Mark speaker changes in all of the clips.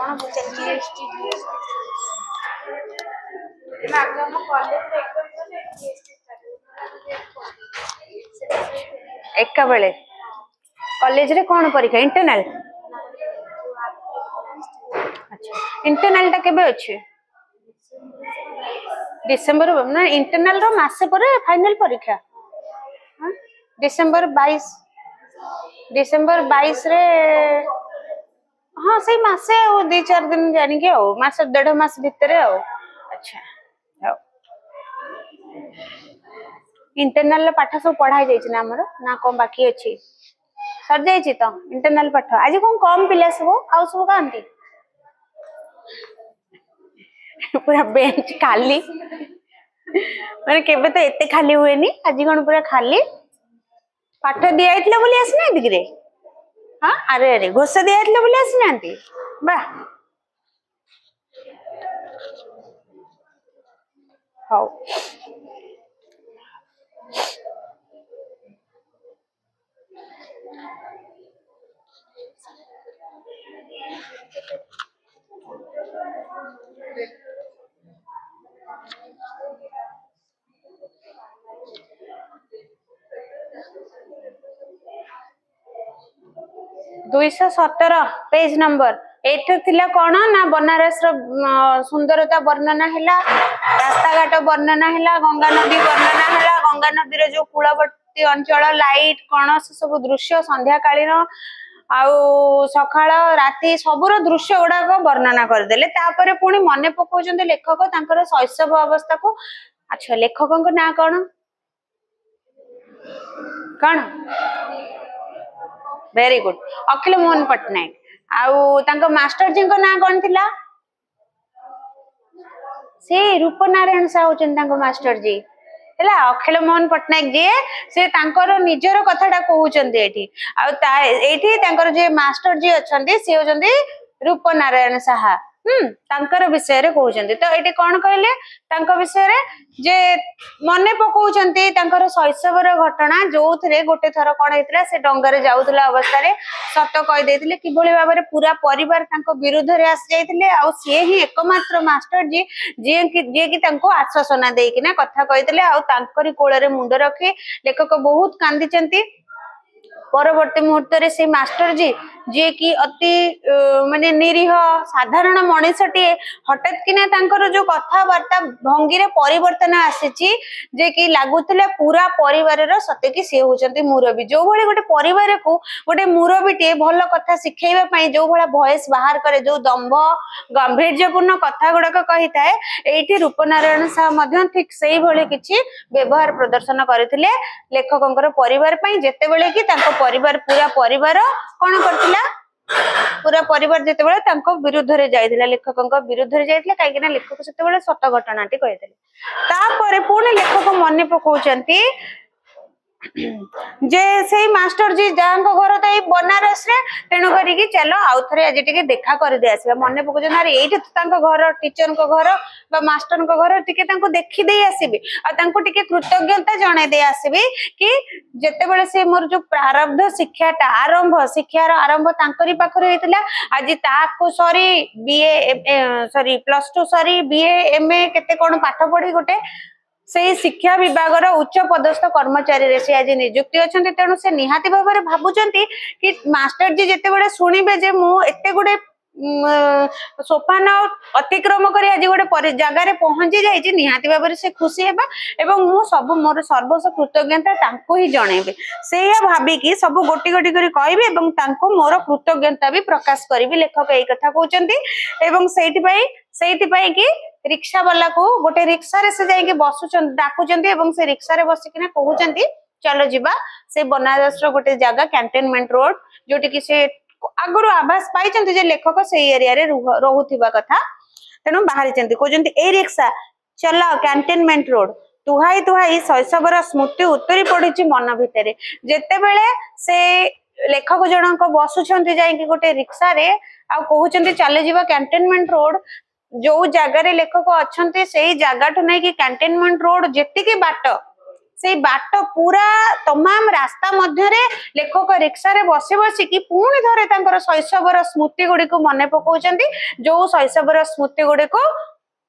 Speaker 1: कौन पचार एका बेले कॉलेज रे कौन परीक्षा इंटरनल अच्छा इंटरनल टा केबे अछि डिसेंबर ना इंटरनल रो मासे पर फाइनल परीक्षा डिसेंबर 22 रे हाँ से मासे 2-4 दिन जानी के मास 1.5 मास भितर अच्छा इंटरनल पाठ सब पढ़ाई जाइछ ना हमर ना कम बाकी अछि सर जाइछ तो इंटरनल पाठ आज कोन कम पिला सब आउ सब कांती पूरा बेंच खाली माने केबे तो एते खाली हुए नी आज कोन पूरा खाली पाठ दिया आइतले बोली आसना दिगरे हां अरे अरे घोष दिया आइतले बोली आसनांती बा हाउ 217 पेज नंबर एठो थिला कोन ना बनारस रो सुंदरता वर्णना हैला रास्ता घाट वर्णना हैला गंगा नदी वर्णना हैला गंगा नदी रे जो कूलवर्ती अंचल लाइट कोन सब दृश्य संध्या कालीन आउ सकाळ राती सबरो दृश्य गुडा को वर्णना कर देले तापरे पुनी मने पकोचंते लेखक तांकर शैशव अवस्था को अच्छा लेखकन को ना कोन कोन वेरी गुड अखिल मोहन पटनायक आउ तांको मास्टर जी को ना कोन थिला से रूपनारायण साहू चन तांको मास्टर जी हैला अखिल मोहन पटनायक जी से तांकर निजर कथाटा कहउचंती एठी आ एठी तांकर जे मास्टर जी अछंती से होचंती रूपनारायण साहा तांकर विषय रे कहउचंती तो एठी कोन कहले तांको विषय रे जे मने पकाउचंती तांकर शैशवर घटना जोथरे गोटे थर कोन हेतला से डंगारे जाउतला अवस्था रे सत कहि देथिले किबोली बाबरे पूरा परिवार तांको विरुद्ध रे आस जाइथिले आ से ही एकमात्र मास्टर जी जे कि तांको आश्वासन देई किना कथा कहिथिले आ तांकरी कोळ रे मुंड रखी लेखक बहुत कांदीचंती परवर्ती मुहूर्त रे से मास्टर जी जे कि अति माने निरीह साधारण मनीषटी हठात किना तांकर जो कथा वार्ता भंगी रे परिवर्तन आसीची जे कि लागुतले पूरा परिवार रो सते कि से होचंती मुरबी जो भले गोटे परिवार को गोटे मुरबीटे भलो कथा सिखैबा पई जो भला वॉइस बाहर करे जो दंभ गंभीर्यपूर्ण कथा गुडा कहि थाए एठी रूपनारायण साह मध्य ठीक सेही भले किछि व्यवहार प्रदर्शन करथिले लेखकंकर परिवार पई जेते बेले कि तांको परिवार पूरा परिवार कोन करथिला पूरा परिवार जेते बेले तांको विरुद्ध रे जाइथिला लेखकंक विरुद्ध रे जाइथिला काहे कि ना लेखक सेते बेले सत घटनाटी कहिथिले तापरे पुणी लेखक मने पकाउचंती जे से मास्टर जी जांको घर त बनारस रे तेनु करी कि चलो आउ थरे आज टिके देखा कर दे आसीबा मने पको जना रे एठी तांको घर टीचर को घर बा मास्टर को घर टिके तांको देखि दे आसीबे आ तांको टिके कृतज्ञता जणे दे आसीबे कि जेते बेले से मोर जो प्रारब्ध शिक्षाटा आरंभ शिक्षार आरंभ तांकरी पाखरे हेतला आज ताको sorry BA sorry +2 sorry BA MA केते कोन पाठ पढी गोटे से शिक्षा विभाग उच्च पदस्थ कर्मचारी रे से आज नियुक्ति अछंती तेणु से निहाती भाबरे भाबुचंती कि मास्टर जी जेते बेले सुनिबे जे मु एते गुडे सोपान अतिक्रम करी आज गोटे जगार पहुंची जाइए निहाती भाव से खुशी हेबा एवं मु सब मोर सर्वस्व कृतज्ञता तांको ही जणेबे से भाबिकी सब गोटी गोटी करी कहबे एवं तांको मोर कृतज्ञता भी प्रकाश करिवि लेखक एई कथा कहउचंती एवं सेठी पई कि रिक्शा वाला को गोटे रिक्शा रे से जाई के बसुचंती डाकुचंती एवं से रिक्शा रे बसी किना कहउचंती चलो जिबा से बनारस रो गोटे जगह कैंटोनमेंट रोड जोटी कि से आगुरु आभास पाइचंती जे लेखक से एरिया रे रहुथिबा कथा तेनु बाहरी चंती कहउचंती ए रिक्शा चला कैंटोनमेंट रोड तुहाई तुहाई शैशवर स्मृति उतरी पड़िची मन भितरे जेते बेले से लेखक जनक बसुचंती जाई कि गोटे रिक्शा रे आ कहउचंती चले जिबा कैंटोनमेंट रोड जो जगह रे लेखक अछंती सेही जगह ठु नै कि कैंटोनमेंट रोड जेतिकी बाट से बाट पूरा तमाम रास्ता मध्य लेखक रिक्शा रे बसी बसी कि पुणी थरे तांकर शैशवर स्मृति गुडी को मने पकाउचंती जो शैशवर स्मृति गुडी को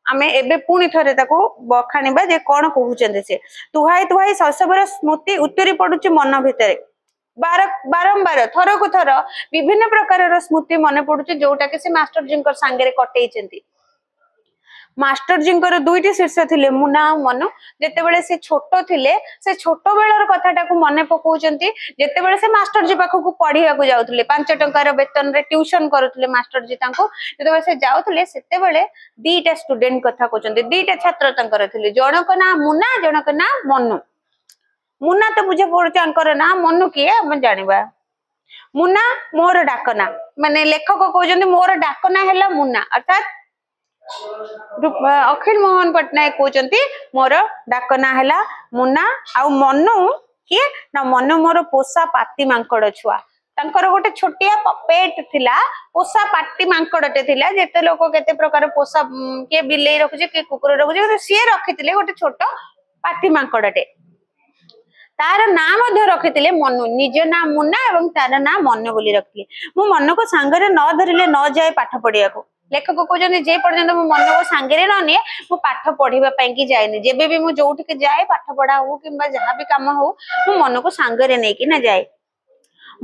Speaker 1: आमे एबे पुणी थरे ताको बखाणीबा जे कोन कहउचंती से तुहाई तुहाई शैशवर स्मृति उतरी पडुची मन भितरे बारंबार थर को थर विभिन्न प्रकार स्मृति मन पड़ुची जोटा कि से मास्टर जी सांगे कटेइचंती मास्टर जी दुईटी शीर्ष थिले मुना मनु जेतेबेले से छोट थिले से छोट बेलर कथाटा को मने पकाउचंती जेतेबेले से मास्टर जी पाखकु पढ़िया को जाउथले 5 टंकार वेतन रे ट्यूशन करूथले मास्टर जी तांको जेतेबेले से जाउथले सेतेबेले दीटा स्टूडेंट कथा कहउचंती दीटा छात्र तांकर थिले जनक ना मुना जनक ना मनु मुना तो बुझे पड़ुची अंकर ना मनु किए हम जानिबा मुना मोर डाकना माने लेखक कहउचंती मोर डाकना हैला मुना अर्थात अखिल मोहन पट्टनायक कहउचंती मोर डाकना हैला मुना आ मनु किए ना मनु मोर पोसा पाती मांकड़ छुआ तांकर गोटे छोटिया पेट थिला पोसा पाटी मांकड़टे थिला जेते लोक केते प्रकार पोसा के बिलेई रखुचे के कुकुर रखुचे सी रखिथिले गोटे छोट पाटी मांकड़टे तार नाम मध्य रखिथिले मनु निज नाम मुन्ना एवं तार नाम मनु बोली रखिले मु मनु को सांगरे न धरिले न जाए पाठ पढ़िया को लेखक कहते जे पर्यंत मो मन को सांगे न निए मु पाठ पढ़िबा पई कि जाएनी जेबे भी मु जोठी के जाए पाठ पढ़ा हो किबा जहां भी काम हो मु मन को सांगे नै कि ना जाए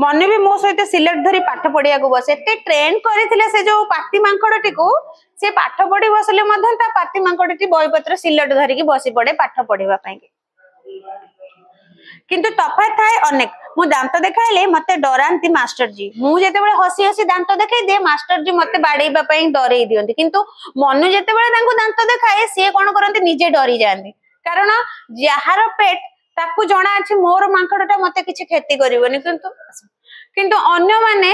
Speaker 1: मन भी मो सहित सिलेक्ट धरी पाठ पढ़िया को बस एते ट्रेन करथिले से जो पाटी मांकड़टी को से पाठ पढ़ी बसले मधन ता पाटी मांकड़टी बही पत्र सिलेक्ट धरी कि बसी पड़े पाठ पढ़िबा पई किंतु तफात थाए अनेक मु दांत देखाइले मते डरांती मास्टर जी मु जेतेबेले हसी हसी दांत देखाई दे मास्टर जी मते बाडीबा पई डरेई दियंती किंतु मनु जेतेबेले तांको दांत देखाए से कोन करंती निजे डरी जांती कारण जहार पेट ताकू जणा अछि मोर मांकड़टा मते किछि खेती करिवनी किंतु किंतु अन्य माने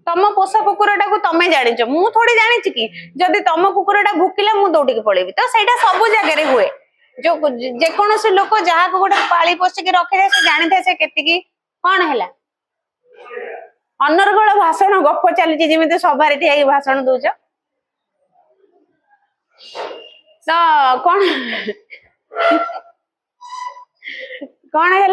Speaker 1: तम पोषा कुकुरटा को तमे जानिछ मु थोड़ी जानिछ कि जदी तम कुकुरटा भुकिला मु दौड़ी के पळेबी तो सेटा सब जगह रे हुए जो जे कोनोसी लोक जहा को गोटे पाली पोषी के रखे से जानि थे से केति की कोन हैला अनर्गल भाषण गप चली जेमिति सभारे ठिया भाषण दोछ तो कोन कौन है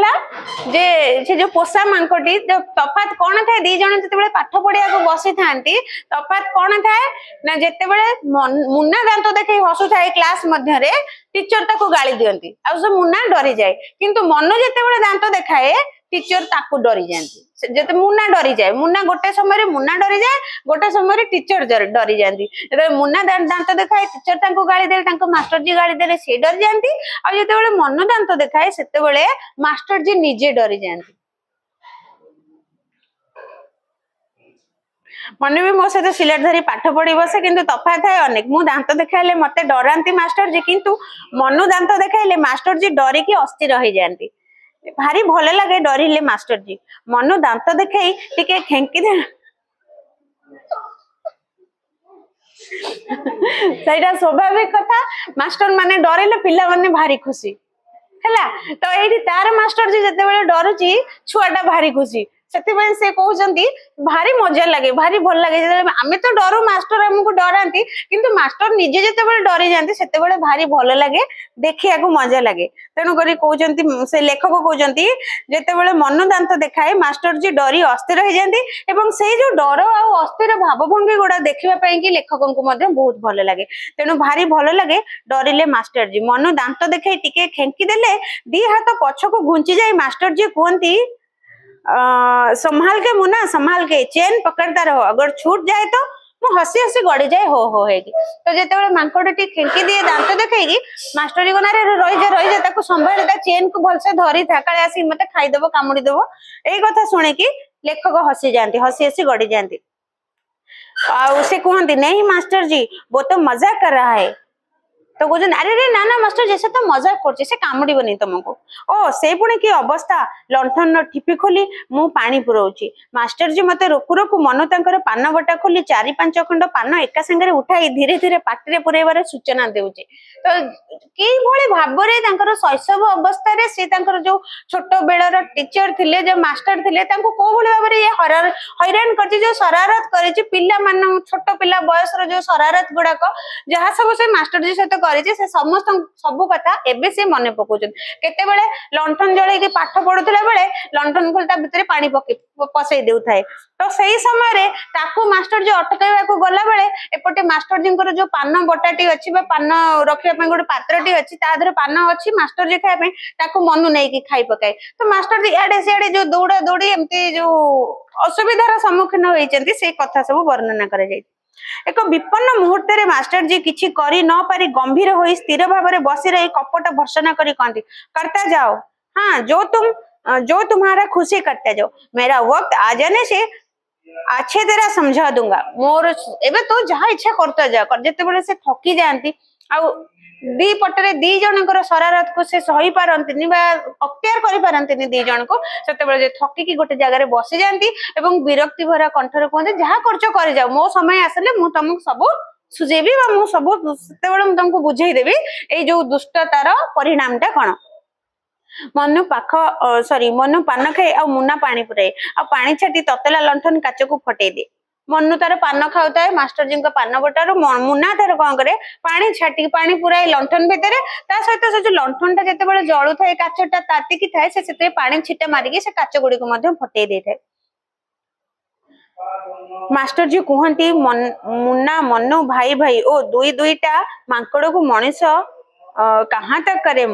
Speaker 1: जे से जो पोषा मांकटी जो तफात कौन था दी जन जिते पाठ पढ़िया को बसी था तफात कौन था ना जिते मुन्ना दांत देखे हसु था क्लास मध्य टीचर ताको गाली दियंती आ से मुन्ना डरी जाए किंतु मनु जिते दांत देखाए टीचर ताको डरी जाती जते मुन्ना डरी जाए मुन्ना गोटे समय मुन्ना डरी जाए गोटे समय टीचर डरी जाती जब मुन्ना दांत देखाए टीचर तांको गाली दे तांको मास्टर जी गाली दे से डरी जाती आ जिते मनु दांत देखाए सेते मास्टर जी निजे डरी जाती मन भी मो सहित सिलेट धरी पाठ पढ़ी बसे किंतु तफात है अनेक मु दांत देखाइले मते डरांती मास्टर जी किंतु मनु दांत देखाइले मास्टर जी डरिकी अस्थिर रही जाती भारी भले लगे डरिले मास्टर जी मनु दांत देखाई टिके खेंकी दे सहीटा स्वाभाविक कथा मास्टर माने डरिले पिला माने भारी खुशी हैला तो एठी तार मास्टर जी जते बेले डरुची छुआटा भारी खुशी सेतिबे से कहउचंती भारी मजा लगे भारी भल लगे आमे तो डरू मास्टर हमको डरांती किंतु मास्टर निजे जते बेले डरी जानती सेते बेले भारी भल लगे देखिया को मजा लगे तेनु करी कहउचंती से लेखक कहउचंती जते बेले मन दांत देखाए मास्टर जी डरी अस्थिर रह जानती एवं से जो डर आ अस्थिर भावभंगी गुडा देखिबा पई कि लेखकन को मध्ये बहुत भल लगे तेनु भारी भल लगे डरिले मास्टर जी मन दांत देखाई टिके खेंकी देले दी हाथ पछको घुंची जाई मास्टर जी कहंती संभाल के मुन्ना संभाल के चेन पकड़ता रहो अगर छूट जाए तो मु हसी हसी गड़ी जाए हो हेगी तो जेते मांकड़टी खेंकी दिए दांत देखेगी मास्टर जी को रही जा ताको संभाल ता चेन को भलसे धरी था काले आसी मते खाई देबो कामुडी देबो एई कथा सुने कि लेखक हसी जांती हसी हसी गड़ी जांती आ उसे कहंती नहीं मास्टर जी वो तो मजाक कर रहा है तो कहते अरे रे ना ना मास्टर जैसे तो मजाक कर से कामुड़बनी तुमको ओ से पुणी की अवस्था लंठन ठिपी खोली मु पानी पुराऊची मास्टर जी मते रोकु रोकु मनु तांकर पान बटा खोली 4-5 खंड पान एका संगे उठाई धीरे धीरे पाटी पुरेबार सूचना देउची तो कि भली भाबरे तांकर शैशव अवस्था रे से तांकर जो छोट बेलर टीचर थिले जो मास्टर थिले तांको को भली भाबरे ये हैरान करची जो शरारत करिची पिल्ला मान छोट पिल्ला बयस रो जो शरारत गुडा को जहा सब से मास्टर जी सहित କରିଛି ସେ ସମସ୍ତ ସବୁ କଥା ଏବେ ସେ ମନେ ପକାଉଛନ୍ତି। କେତେବେଳେ ଲଣ୍ଠନ ଜଳେଇକି ପାଠ ପଢୁଥିଲା ବେଳେ ଲଣ୍ଠନ ଖୋଲି ତା ଭିତରେ ପାଣି ପଶେଇ ଦେଉଥାଏ। ତ ସେଇ ସମୟରେ ତାକୁ ମାଷ୍ଟର जी ଅଟକାଇବାକୁ ଗଲା ବେଳେ ଏପଟେ ମାଷ୍ଟର जीଙ୍କର ଯୋଉ ପାନ ବଟାଟି ଅଛି ବା ପାନ ରଖିବା ପାଇଁ ଗୋଟେ ପାତ୍ରଟି ଅଛି ତା ଦେହରେ ପାନ ଅଛି ମାଷ୍ଟର जी ଖାଇବା ପାଇଁ ତାକୁ ମନୁ ନେଇକି ଖାଇ ପକାଏ। ତ ମାଷ୍ଟର जी ଇଆଡେ ସିଆଡେ ଯୋଉ ଦୌଡା ଦୌଡି ଏମିତି ଯୋଉ ଅସୁବିଧାର ସମ୍ମୁଖୀନ ହୋଇଛନ୍ତି ସେଇ କଥା ସବୁ ବର୍ଣ୍ଣନା କରାଯାଇଛି। ଏକ विपन्न मुहूर्त मास्टर जी किछि करी न पारी गंभीर होई स्थिर भाव बसी रही कपट भर्सना करी कहती करता जाओ, हाँ जो तुम्हारा खुशी करता जाओ, मेरा वक्त आ जाने से अच्छे तरह समझा दूंगा। मोर एबे तो जहाँ इच्छा करता जा जिते से थकी जाती दी पटरे दी जनकर शरारत को से सही पारंतिनी बा अख्तियार करि पारंतिनी दी जन को सेते जे थकी की गोटे जगह रे बसी जांती एवं विरक्ति भरा कंठर कहते जहाँ करछ कर जाओ, मो समय आसले मु तुमको सब सुझेबी बा मु सब सेते बेले मु तुमको बुझेई देबी ए जो दुष्टतार परिणामटा कोन। मनु पाख सॉरी मनु पान खाए आ मुना पानी पुराए आ पानी छाटी ततला लंठन काच को फटई दे। मनु तार पान खाऊता है मास्टर जी पान बटार मुना तार कौन करे पानी छाटी पानी पुराए लंठन भितर ता सहित से जो लंठन टा जिते जलु थाए काचटा तातिकी थाए से पानी छिटा मारिकी से काच गुड़ी को फटई दे थाए। मास्टर जी कहती मुन्ना मनु भाई भाई ओ दुई दुईटा मांकड़ को मनीष कहाँ तक करे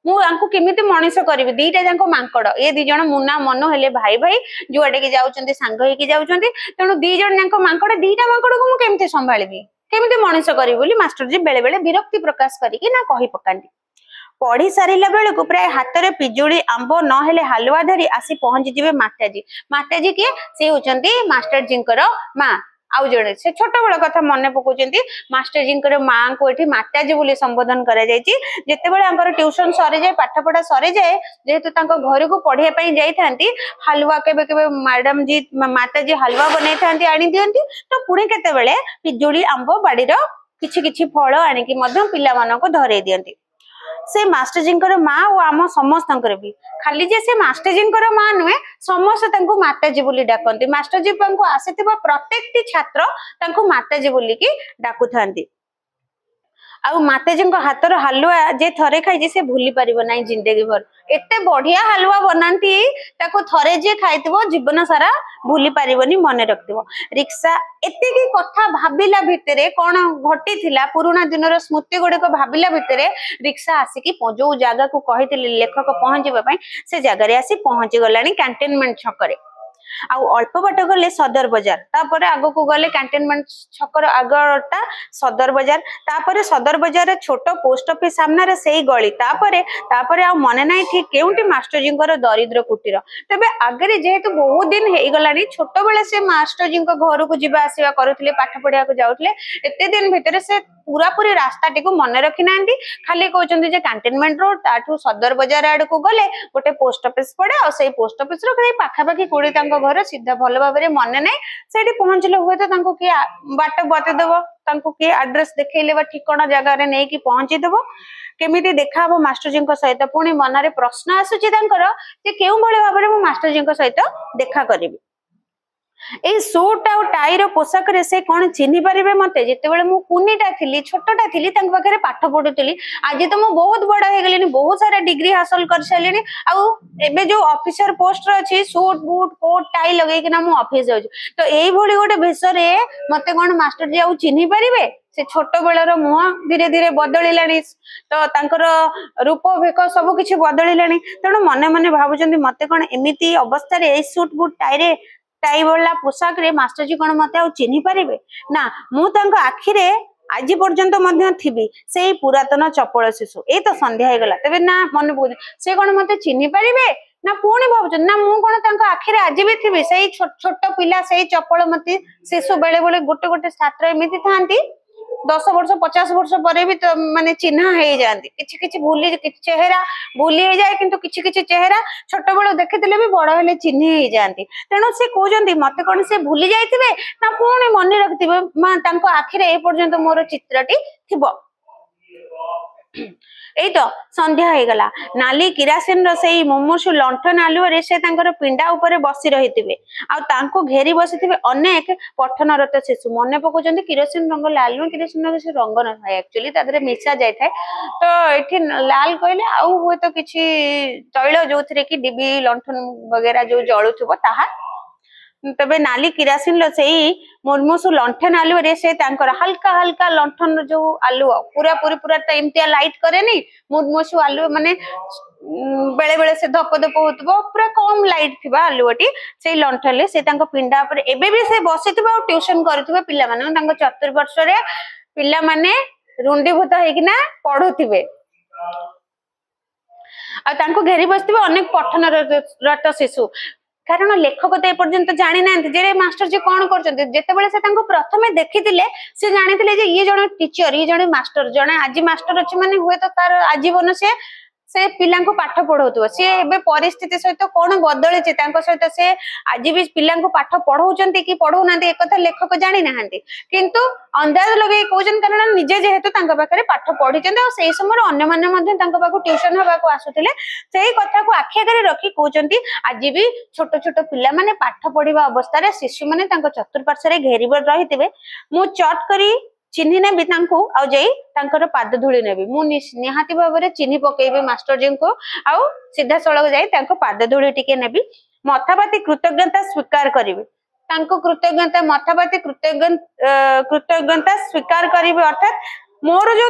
Speaker 1: मुझे केमिति मनीष करी दीटा जाक मांकड़ ये दी जन मुन्ना मनु हेले भाई भाई जुआडे की जाउछंती सांग होइकी जाउछंती तेणु दी जन जाक मांकड़ दीटा मांकड़ को मु केमिति संभाळिबी केमिति मनीष करी बोली मास्टर जी बेले बेले विरक्ति प्रकाश करिकी ना कहि पकांती। पढ़ी सारिला बेल को प्राय हाथ में पिजुड़ी आंब न हेले हलवा धरी आसी पहुंची जिवे माताजी। माताजी किए से होचंती मास्टर जी माँ आउ जड़े से छोट बड़ कथा मन पकाउछंती मास्टर जी माँ को एठी माताजी बोली संबोधन करा जायछि। जेतेबेले आंकर ट्यूशन सरी जाए पाठ पढ़ा सरी जाए जेहेतु तांको घर को पढ़िया पई जाई थांती हलवा केबे केबे मैडम जी माताजी हलवा बनै थांती आनी दियंती तो पुणे केतेबेले पिजुड़ी आंब बाड़ीर किछि किछि फल आनिकी मध्यम पिला मानको धरै दियंती। से मास्टर जी माँ और आम समस्त भी खाली जे से मास्टर जी माँ नुहे समस्त माताजी बोली डाकती। मास्टर जी आसीथिबा प्रत्येक छात्र माताजी बोलिकी डाकु थांती। आउ माताजी हाथर हलुआ जे थरे खाई से भूली पारिबो नाही जिंदगी भर एते बढ़िया हलुआ बनाती ताको थरे जे खाइथिबो जीवन सारा भूली पारिबोनी मन रखथिबो। रिक्शा एते की कथा भाबिला भितरे कोन घटी थिला पुराना दिनर स्मृति गुडे को भाबिला भितरे रिक्शा आसिकी जो जगह को कहिथिले लेखक पहुंचीबा पई से जगह रे आसी पहुंची गलानी कैंटोनमेंट छकरे। आउ अल्प बाट गले सदर बाजार तापर आगो को गले कैंटोनमेंट छकर आगटा सदर बाजार तापर सदर बाजार छोट पोस्ट ऑफिस सामने रे सेई गली तापर आ मने नाही ठीक केउंटी मास्टर जी दरिद्र कुटीर। तबे आगे जेहेतु बहुत दिन हे गलानी छोट बेले से मास्टर जी घर को जीवा आसीबा करूथिले पाठ पढ़िया को जाउथिले एते दिन भितर से पूरा पूरी रास्ता टी को मन रखी नांदी खाली कहउचंदी जे कैंटोनमेंट रोड ताठू सदर बाजार आड़ को गले गोटे पोस्ट ऑफिस पड़े और सेई पोस्ट ऑफिस रो खाली पाखापाखी कोड़ी तांको घर सीधा भल भाव में मन नहीं से पहुंचले हुए तो किए बाट बतेदेव किए आड्रेस देखले ठिकाना जगह नहीं कि पहुंचीदेव केमिति देखा हम मास्टर जी सहित पुणी मन में प्रश्न आसूची केउ भाव में मास्टर जी सहित देखा करी। ए सूट आ टाई रो पोशाक रे से कोन चिन्हि परिबे मते जेतेबेले मु कुनीटा थिली छोटटा थिली तांक पाखरे पाठ पढुतली आज तो मु बहुत बड़ा हे गेलिनी बहुत सारा डिग्री हासिल कर सलिनी आ एबे जो ऑफिसर पोस्ट रे अछि सूट बूट कोट टाई लगै कि ना मु ऑफिस जाउ तो एई भली गोटे भेष रे मते कोन मास्टर जी आ चिन्हि परिबे से छोट बेलर मुह धीरे धीरे बदलिलानी तो तांकर रूप भेक सब किछि बदलिलानी तेणु मने मने भाबुचंदी मते कोन एमिति अवस्था रे ए सूट बूट टाई रे टाई वाला पोशाक रे मास्टर जी कोन मते आ चिन्हि परिबे ना मु तांको आखिरे आज पर्यंत मध्य थी से पुरातन चपल शिशु ए तो संध्या हो गला तबे ना मन बुझ से कोन मते चिन्हि परिबे ना पुणी भावुचन ना मु कोन तांको आखिरे आज भी थी से छोट पिला से चपल मती शिशु बेले बेले गोटे गोटे छात्र एमिति थांती 10 वर्ष 50 वर्ष पर भी तो माने चिन्हा हो जाती किछि किछि भूली चेहरा भूली हो जाए किंतु किछि किछि चेहरा छोट बेल देखिले भी बड़ हेले चिन्हि हो जाती तेणु से कहते मते कौन से भूली जाइथिबे ना पुणी मन रखिथिबे मां तांको आखिरे ए पर्यंत मोर चित्रटी थिबो। एई तो संध्या हो गला नाली किरासिन रही मुमूर्षु लंठन आलुअरे से पिंडा उपरे बसी रही घेरी बसी अनेक पठनरत शिशु मन पकाउछन्ति किरोसिन रंग लाल में किरोसिन रंग से रंग न थाए एक्चुअली तादरे मिसा जाय थाए तो एठी लाल कहले आउ हुए तो किछि तैल जोथरे कि डिबी लंठन वगैरह जो जळुथबो ताहा तबे नाली किरासिन मुर्मुसु लंठन आलू रे से हल्का हल्का लंठन जो आलू पूरा पूरी पूरा तो इमतिया लाइट करे नहीं मुर्मुसु आलू माने बेले बेले से धप धप होतबो पूरा कम लाइट थिबा आलूटी से लंठन ले से पिंडा पर एबे भी से बसिथिबा ट्यूशन करथिबा पिल्ला माने तांको चतुर्वर्ष रे पिल्ला माने रुंडीभूत हेकिना पढुथिबे आ तांको घेरी बसथिबा अनेक पठनरत शिशु कारण लेखक तो एपर्यंत जानी ना जे मास्टर जी कौन करते जितेबाला से प्रथमे देखी से जानी ये जन टीचर ये जन मास्टर जने आज मास्टर अच्छे माने हुए तो तार आजीवन से पिला पाठ पढ़ाऊ सी ए परिस्थिति सहित कौन बदली सहित से आज भी पिला पाठ पढ़ाऊँ कि पढ़ाऊना एक लेखक जानी ना किंतु अंदाज लगे कहते कारण निजे जेहेतु पाखे पाठ पढ़ी से समय अन्य ट्यूशन हवा आसुले से कथा को आखि आगे रखी कहते आज भी छोट छोट पिला माने पाठ पढ़ा अवस्था शिशु मैंने चतुर्पार्श्व घेरी रही मु चट करी चिन्ह नेबी पाद धूली नेबी मु निहाती भाव चिन्ह पकेबी मास्टर जी को आउ सीधा सड़क जाई पाद धूली टिके नेबी मथापाती कृतज्ञता स्वीकार करी कृतज्ञता मथापाती कृतज्ञता स्वीकार करी अर्थात मोर जो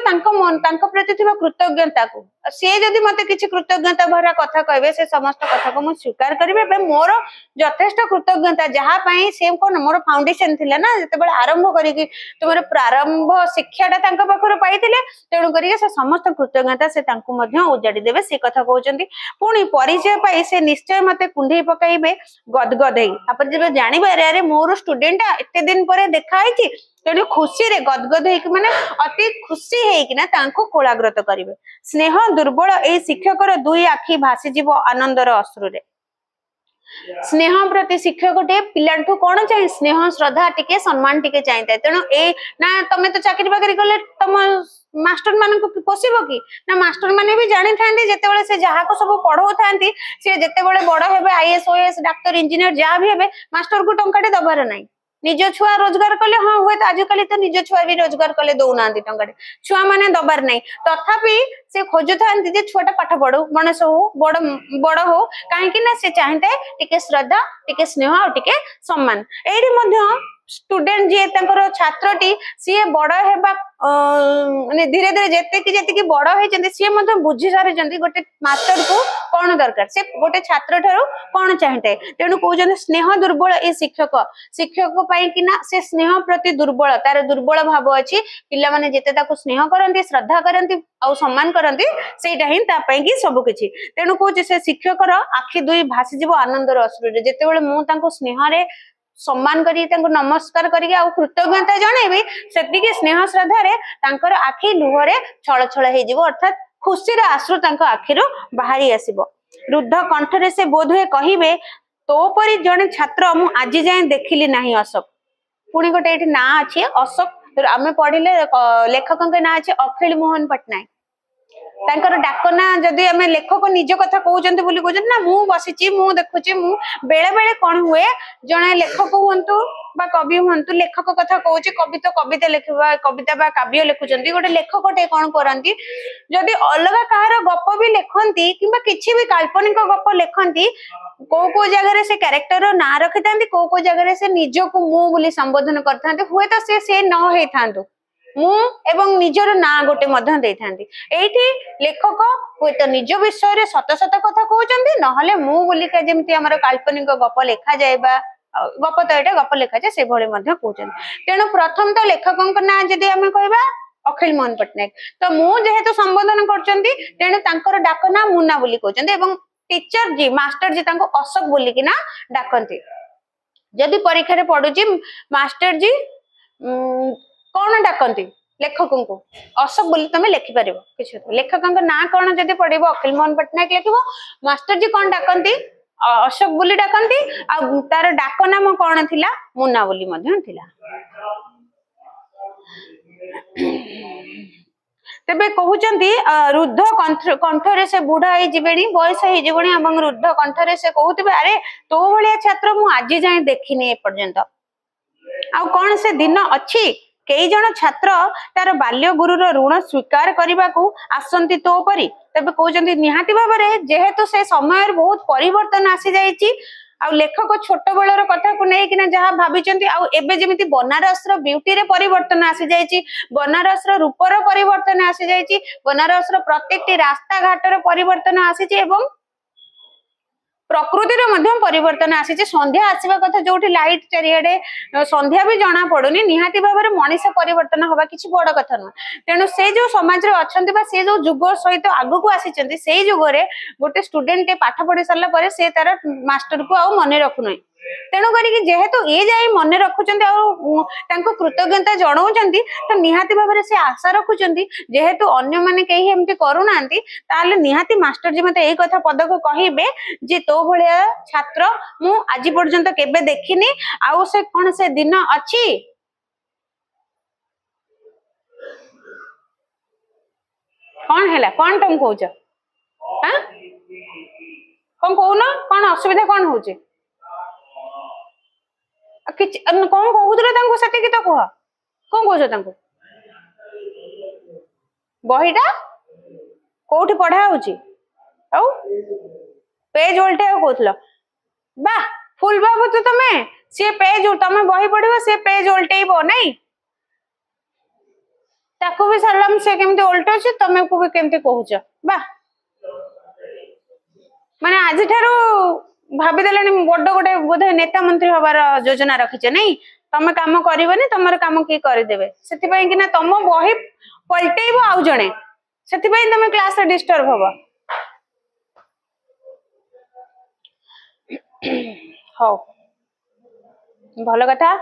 Speaker 1: प्रति कृतज्ञता को सी जदि मत किसी कृतज्ञता भरा कथा कहे से समस्त कथा को मुझे स्वीकार करेंगे मोर यथेष्ट कृतज्ञता जहाँ से कौन मोर फाउंडेशन थिला ना जिते आरंभ करी तुम प्रारंभ शिक्षाटा पाखे पाई तेणु कर समस्त कृतज्ञता से उजाड़ी देवे से कथा कहते पुणी परिचय पाई से निश्चय मत कुंडे पकड़े गदगद जब जानवर मोर स्टूडेंट एत दिन पर देखाई तेणु खुशी रे गदगद माने अति खुशी है कोलाग्रत करेंगे स्नेह दुर्बल ए शिक्षकर दुई आखि भासी जीव आनंदर अश्रुरे स्नेह प्रति शिक्षक टे पिलाठू कौन चाहिए स्नेह श्रद्धा टिके सम्मान टिके चाहिए तेणु ए ना तमें तो चाकरी बाकरी कले तुम मास्टर मान को पोषिब कि ना मास्टर माने भी जानी थांती जेतेबेले से जहा को सब पढ़ाउ थांती से जेतेबेले बड़ हेबे आईएएस ओएएस डॉक्टर इंजीनियर जहा भी हेबे मास्टर को टंकाटे दबार नाही निज छुआ रोजगार कले हाँ हुए तो आजिकल तो निज छुआ भी रोजगार कले दौना टंका छुआ मैंने दबार नहीं तथापि से खोजु था छुआटा पाठ पढ़ू मनीष हो बड़ हो कहीं से चाहते टिके श्रद्धा टिके स्नेह और टिके सम्मान ये स्टूडेंट जी छात्रटी सी बड़ हेबा माने धीरे धीरे जेते बड़ होती सी बुझी सारी गोटे मास्टर को कौन दरकार से गोटे छात्र ठारू कौन चाहते तेणु कहते स्नेह दुर्बल ए शिक्षक कि से स्नेह प्रति दुर्बल तार दुर्बल भाव अच्छी पिला माने जेते स्नेह करती श्रद्धा करती आ सम्मान करती सेटा ही कि सबकि तेणु कहते से शिक्षकर आखि दुई भासी जीव आनंदर अश्रु जिते मुझे स्नेह सम्मान करी नमस्कार करी कृतज्ञता जनइबी से स्नेह श्रद्धार आखि लुहरे छल छल हो अर्थात खुशी आश्रु आखिर बाहरी आसब रुद्ध कंठरे से बोधे कहे तोपरी जड़े छात्र मु आज जाए देखिली ना अशोक पुणी गोटे ना अच्छे अशोक आम पढ़िले लेखक ना अच्छे अखिल मोहन पट्टनायक डाकना जदि आम लेखक निज कथा कहते बोली कहते ना मु बसी मु देखुची मु बेले बेले कौन हुए जड़े लेखक हूँ कवि हूँ लेखक कथा कहूँ कवि तो कविता लिखा कविता बा काव्य लिखुंट गोटे लेखक टे कौन करती जदि अलग कहार गप भी लिखती कि किसी भी काल्पनिक गप लिखती को जगह से कैरेक्टर ना रखी था को जगह से निजक मु बोली संबोधन करते हुए तो से न होता मु एवं निजर ना गोटे एठी लेखक हुए तो निज विषय शत शत कथा कहते ना मु बोलिका जमी आम काल्पनिक गप लिखा जाए गप तो ये गप लिखा जाए से कहते तेणु प्रथम तो लेखक ना जदि आम कह अखिल मोहन पट्टनायक तो मुझे संबोधन कर डाक ना मुना बोली कहते टीचर जी मास्टर जी अशोक बोलिकिना डाकती जदि परीक्षा पड़ुची मास्टर जी कौन डाकती लेखक को अशोक बोली तुम लिखिपर कि लेखक ना कौन जब पढ़ अखिल मोहन पट्टनायक लिख मास्टर जी कौन डाकती अशोक बोली डाकती तार डाक नाम कौन थिला मुना बोली थिला तेबे कहउचंती रुद्ध कंठरे से बुढ़ा ही जीवेणी बयस ही जीवणी एवं रुद्ध कंठरे से कहउतबे अरे तो भलिया छात्र मु आज जाए देखिनी ए पर्यंत आ कौन से दिन अच्छी कई जन छात्र तार बाल्य गुरुर ऋण स्वीकार करने को आसंती तो परी तेबे कहउचंती निहाती भाबरे जेहेतु से समय बहुत परिवर्तन आसी जाइची आ लेखक छोट बेलर कथा को नहीं कि जहाँ भाभी एबे जेमिति बनारस रो ब्यूटी रे परिवर्तन आसी जाइची बनारस रो रूपर परिवर्तन आसी जाइची बनारस रो प्रत्येक रास्ता घाटर परिवर्तन आसी एवं प्रकृतिर मध्य परिवर्तन आसी संध्या आसवा कथा जो लाइट चारिआडे संध्या भी जना पड़ुनी निहाती भाव में मनीष परिवर्तन हवा किसी बड़ कथा नुह तेणु से जो समाज रे अछंती बा से जो जुग सहित आगु को आसी से जुगरे गोटे स्टूडेंट पाठ पढ़ी सारा पर से तार मास्टर को आउ मन रखुना तेणु करिक जेहेतु ये जाए मन रखुचंती कृतज्ञता जनाउचंती तो निहाती भाव में से आशा रखुचंती जेहेतु अन्य माने कहीं एमती करूनांती ताले निहाती मास्टर जी मते एई कथा पद को कहिबे जे तो भलिया छात्र मु आज पर्यंत केबे देखिनी आउ से कोन से दिन अछि कौन है कौन तुम कहूच कौन कहून कौन असुविधा कौन हो कौन कहूले से तो कह कौन कौच बहीटा कौटी पढ़ा हो पेज उल्टे कहूल बा फुल बाबू तो तमे सी पेज तमे बही पढ़ सी पेज उल्टेब नहीं ताकू भी सारलाम से केमती उल्टो तमे को भी केमती कहूच बा माने आज ठारू भाभी देलानी बड़ गोटे बोधे नेता मंत्री हबार योजना रखीचे नहीं तमे काम करबनी तमर काम की करदेबे सेति पई कि ना तम बही पलटेइबो आउ जणे सेति पई तमे क्लास रे डिस्टर्ब हबो हो भलो कथा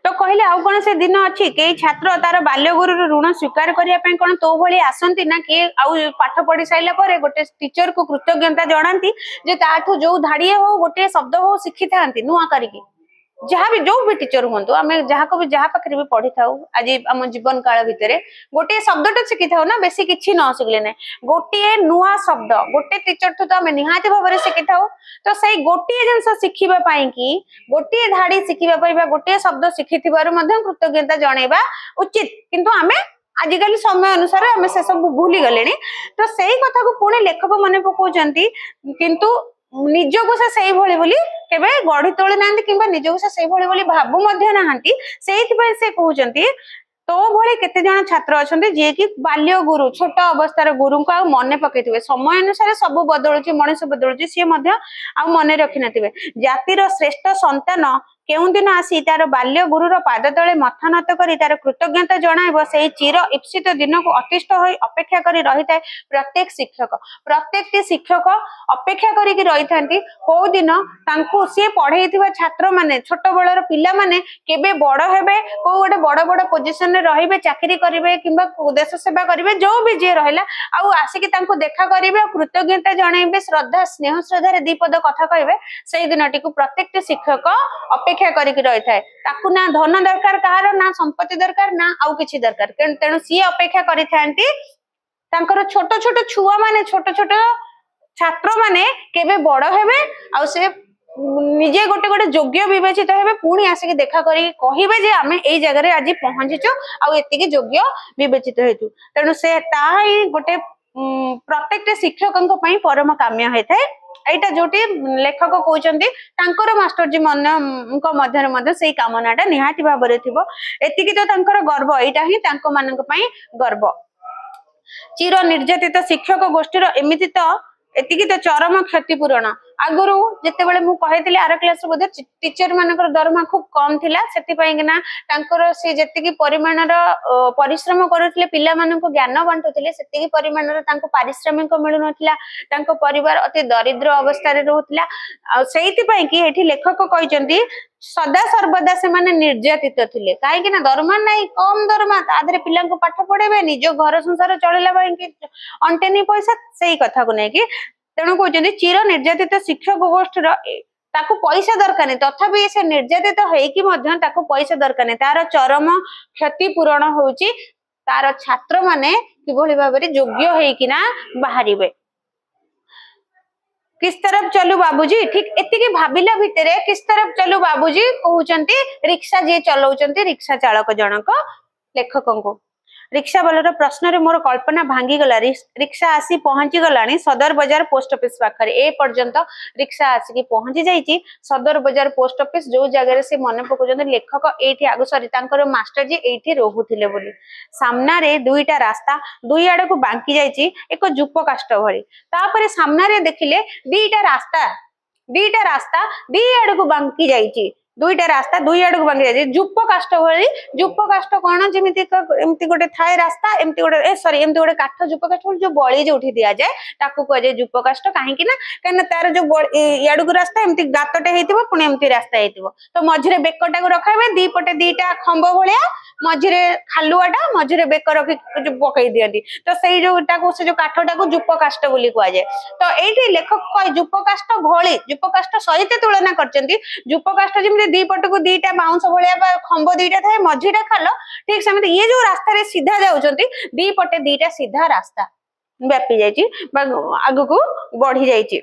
Speaker 1: तो कहले आउ कौन से दिन अच्छी कई छात्र तार बाल्य गुरु ऋण स्वीकार करने कौन तो भली आसती ना किए आउ पाठ पढ़ी सारा पर गोटे टीचर को कृतज्ञता जनाती जे ताठू जो धाड़िए हो गोटे शब्द हो शिखी था नुआ करके जहाँ भी जो भी टीचर हूँ आम जहाँ को भी जहाँ पाखे भी पढ़ी था आज आम जीवन काल भितर गोटे शब्द शिखी था ना बेसी किसी न शिखले ना गोटे नुआ शब्द गोटे टीचर ठू तो आम निहाती भाव में शिखी था तो से गोटे जिनस शिखापी कि गोटे धाड़ी शिखापी गोटे शब्द शिखी कृतज्ञता जनइबा उचित किंतु आम आजिकल समय अनुसार आम से सब भूली गले तो से कथा को पुणी लेखक मन पकाउछंती किंतु निजको से बोली केबे गढ़ी तोली ना कि निजको से भाबू से कहते तो भले केते जन छात्र अच्छा जी कि बाल्य गुरु छोट अवस्थार गुरु को आ मन पकई समय अनुसार सब बदलुची मनीष बदलुची सी मन रखी नथिबे जातिर श्रेष्ठ संतान केउ दिन आसी तार बाल्य गुरुर पाद तले मथा नत करी तार कृतज्ञता जणाइब से चिर इप्सित दिन को अतिष्ठ होई अपेक्षा करी रही थाए प्रत्येक शिक्षक अपेक्षा करी रही थांती को दिन तांकु सी पढ़ेइथिबा छात्र माने छोट बेलर पिला माने केबे बड़ हेबे को गोटे बड़ बड़ पोजीशन रे रहिबे चाकरी करिवे किंबा देश सेवा करिवे जो भी जे रहला आउ आसिकी तांकु देखा करिवे कृतज्ञता जणाइबे श्रद्धा स्नेह श्रद्धा रे दीपद कथा कहबे सेई दिनटी को प्रत्येक शिक्षक अपेक्षा करिक रही थाए ताकू ना धन दरकार कहार ना संपत्ति दरकार ना आउ किछि दरकार तेणु सी अपेक्षा करि थांती तांकर छोट छोट छुआ माने छोट छोट छात्र माने केबे बड़ हेबे आ से निजे गोटे गोटे योग्य विवेचित हेबे पुणी आसिक देखा करी कहिबे जे आमे एई जगह रे आज पहुंचीचो आ एतिके योग्य विवेचित हेतु तेणु से ताही गोटे प्रत्येक शिक्षकन पई परम काम्य होय थाए एटा जोटी लेखक कहउचंती तांकर मास्टर जी मन को मध्य से कामनाटा निहाती भाव में थिबो एतिकी तो तांकर गर्व एटा ही तांको मानक पई गर्व चिर निर्यातित शिक्षक गोष्ठीर एमिति तो एतिकी तो चरम क्षतिपूरण आगुरु जेते बेले मु कहितली आर क्लास रे बोधे टीचर मानकर दरमा खूब कम थिला सेति पई कि ना तांकर से जेतिकी परिमाणर परिश्रम करूथिले पिला मानको ज्ञान बांटुथिले सेतिकी परिमाणर तांको पारिश्रमिक मिलु नथिला तांको परिवार अति दरिद्र अवस्था रे रहउथिला आ सेति पई कि एठी लेखक कहिचंती सदा सर्वदा से माने निर्यातित थिले काहे कि ना दरमा नाही कम दरमा तादरे पिला को पाठ पढेबे निज घर संसार चलेला पई कि अंटेनी पैसा सेही कथा को नै कि तेणु कहते चिर निर्यातित शिक्षक गोष्ठीर ताकू पैसा दरकार नहीं तथापि से निर्यातित होइकी मध्य ताकू पैसा दरकार नहीं तार चरम क्षति पूरण होउची तार छात्र माने किभली भाबरे योग्य होइकिना बाहरिबे किस तरफ चलू बाबूजी ठीक एतिके भाबिला भितरे किस तरफ चलू बाबूजी कहउचंती रिक्शा जे चलाउचंती रिक्शा चालक जनक लेखकों को रिक्शा वाला प्रश्न रे मोर कल्पना भांगी गला रिक्शा आसी पहुंची गलानी सदर बाजार पोस्ट ऑफिस पाखरे ए पर्यंत रिक्शा आसी पहुंची जाईची सदर बाजार पोस्ट ऑफिस जो जगह से मन पकोजन लेखक एठी आगु सॉरी तांकर मास्टर जी एठी रहउथिले बोली सामना रे दुईटा रास्ता दुई आड़ को बांकी जाईची एक जुप काष्ट भली तापरे सामना रे देखिले दीटा रास्ता दी आड़ को बांकी जाईची दुईटा रास्ता दुई आड़ को बांकी जाईची जुप काष्ट भली जुप काष्ट कोन जेमिति एमति गोटे थाए रास्ता एमति गोटे सॉरी एमति गोटे काठ जुप काष्ट जो बळी जोठी दिया जाय ताकू कह जाय जुप काष्ट काहे कि ना कन तार जो याडू को रास्ता एमति गातटे हेतिबो पुणी एमति रास्ता हेतिबो तो मझिरे बेकटा को रखाबे दी पटे दीटा खंबो भलिया मझिरे खालुआटा मझिरे बेक रखि पकई दियंती तो सेई जो ताकू से जो काठटा को जुप काष्ट बोली कह जाय तो एठी लेखक कह जुप काष्ट भली जुप काष्ट सहित तुलना करचंती जुप काष्ट जेमि दी पट को दीटा बाउंस भलिया खंबो दीटा थाए मझिटा खाल ठीक सेमति ये जो रास्ता रे सीधा जाउचंती दी पटे दीटा सीधा रास्ता व्यापी जाइची आगु को बढ़ी जाइची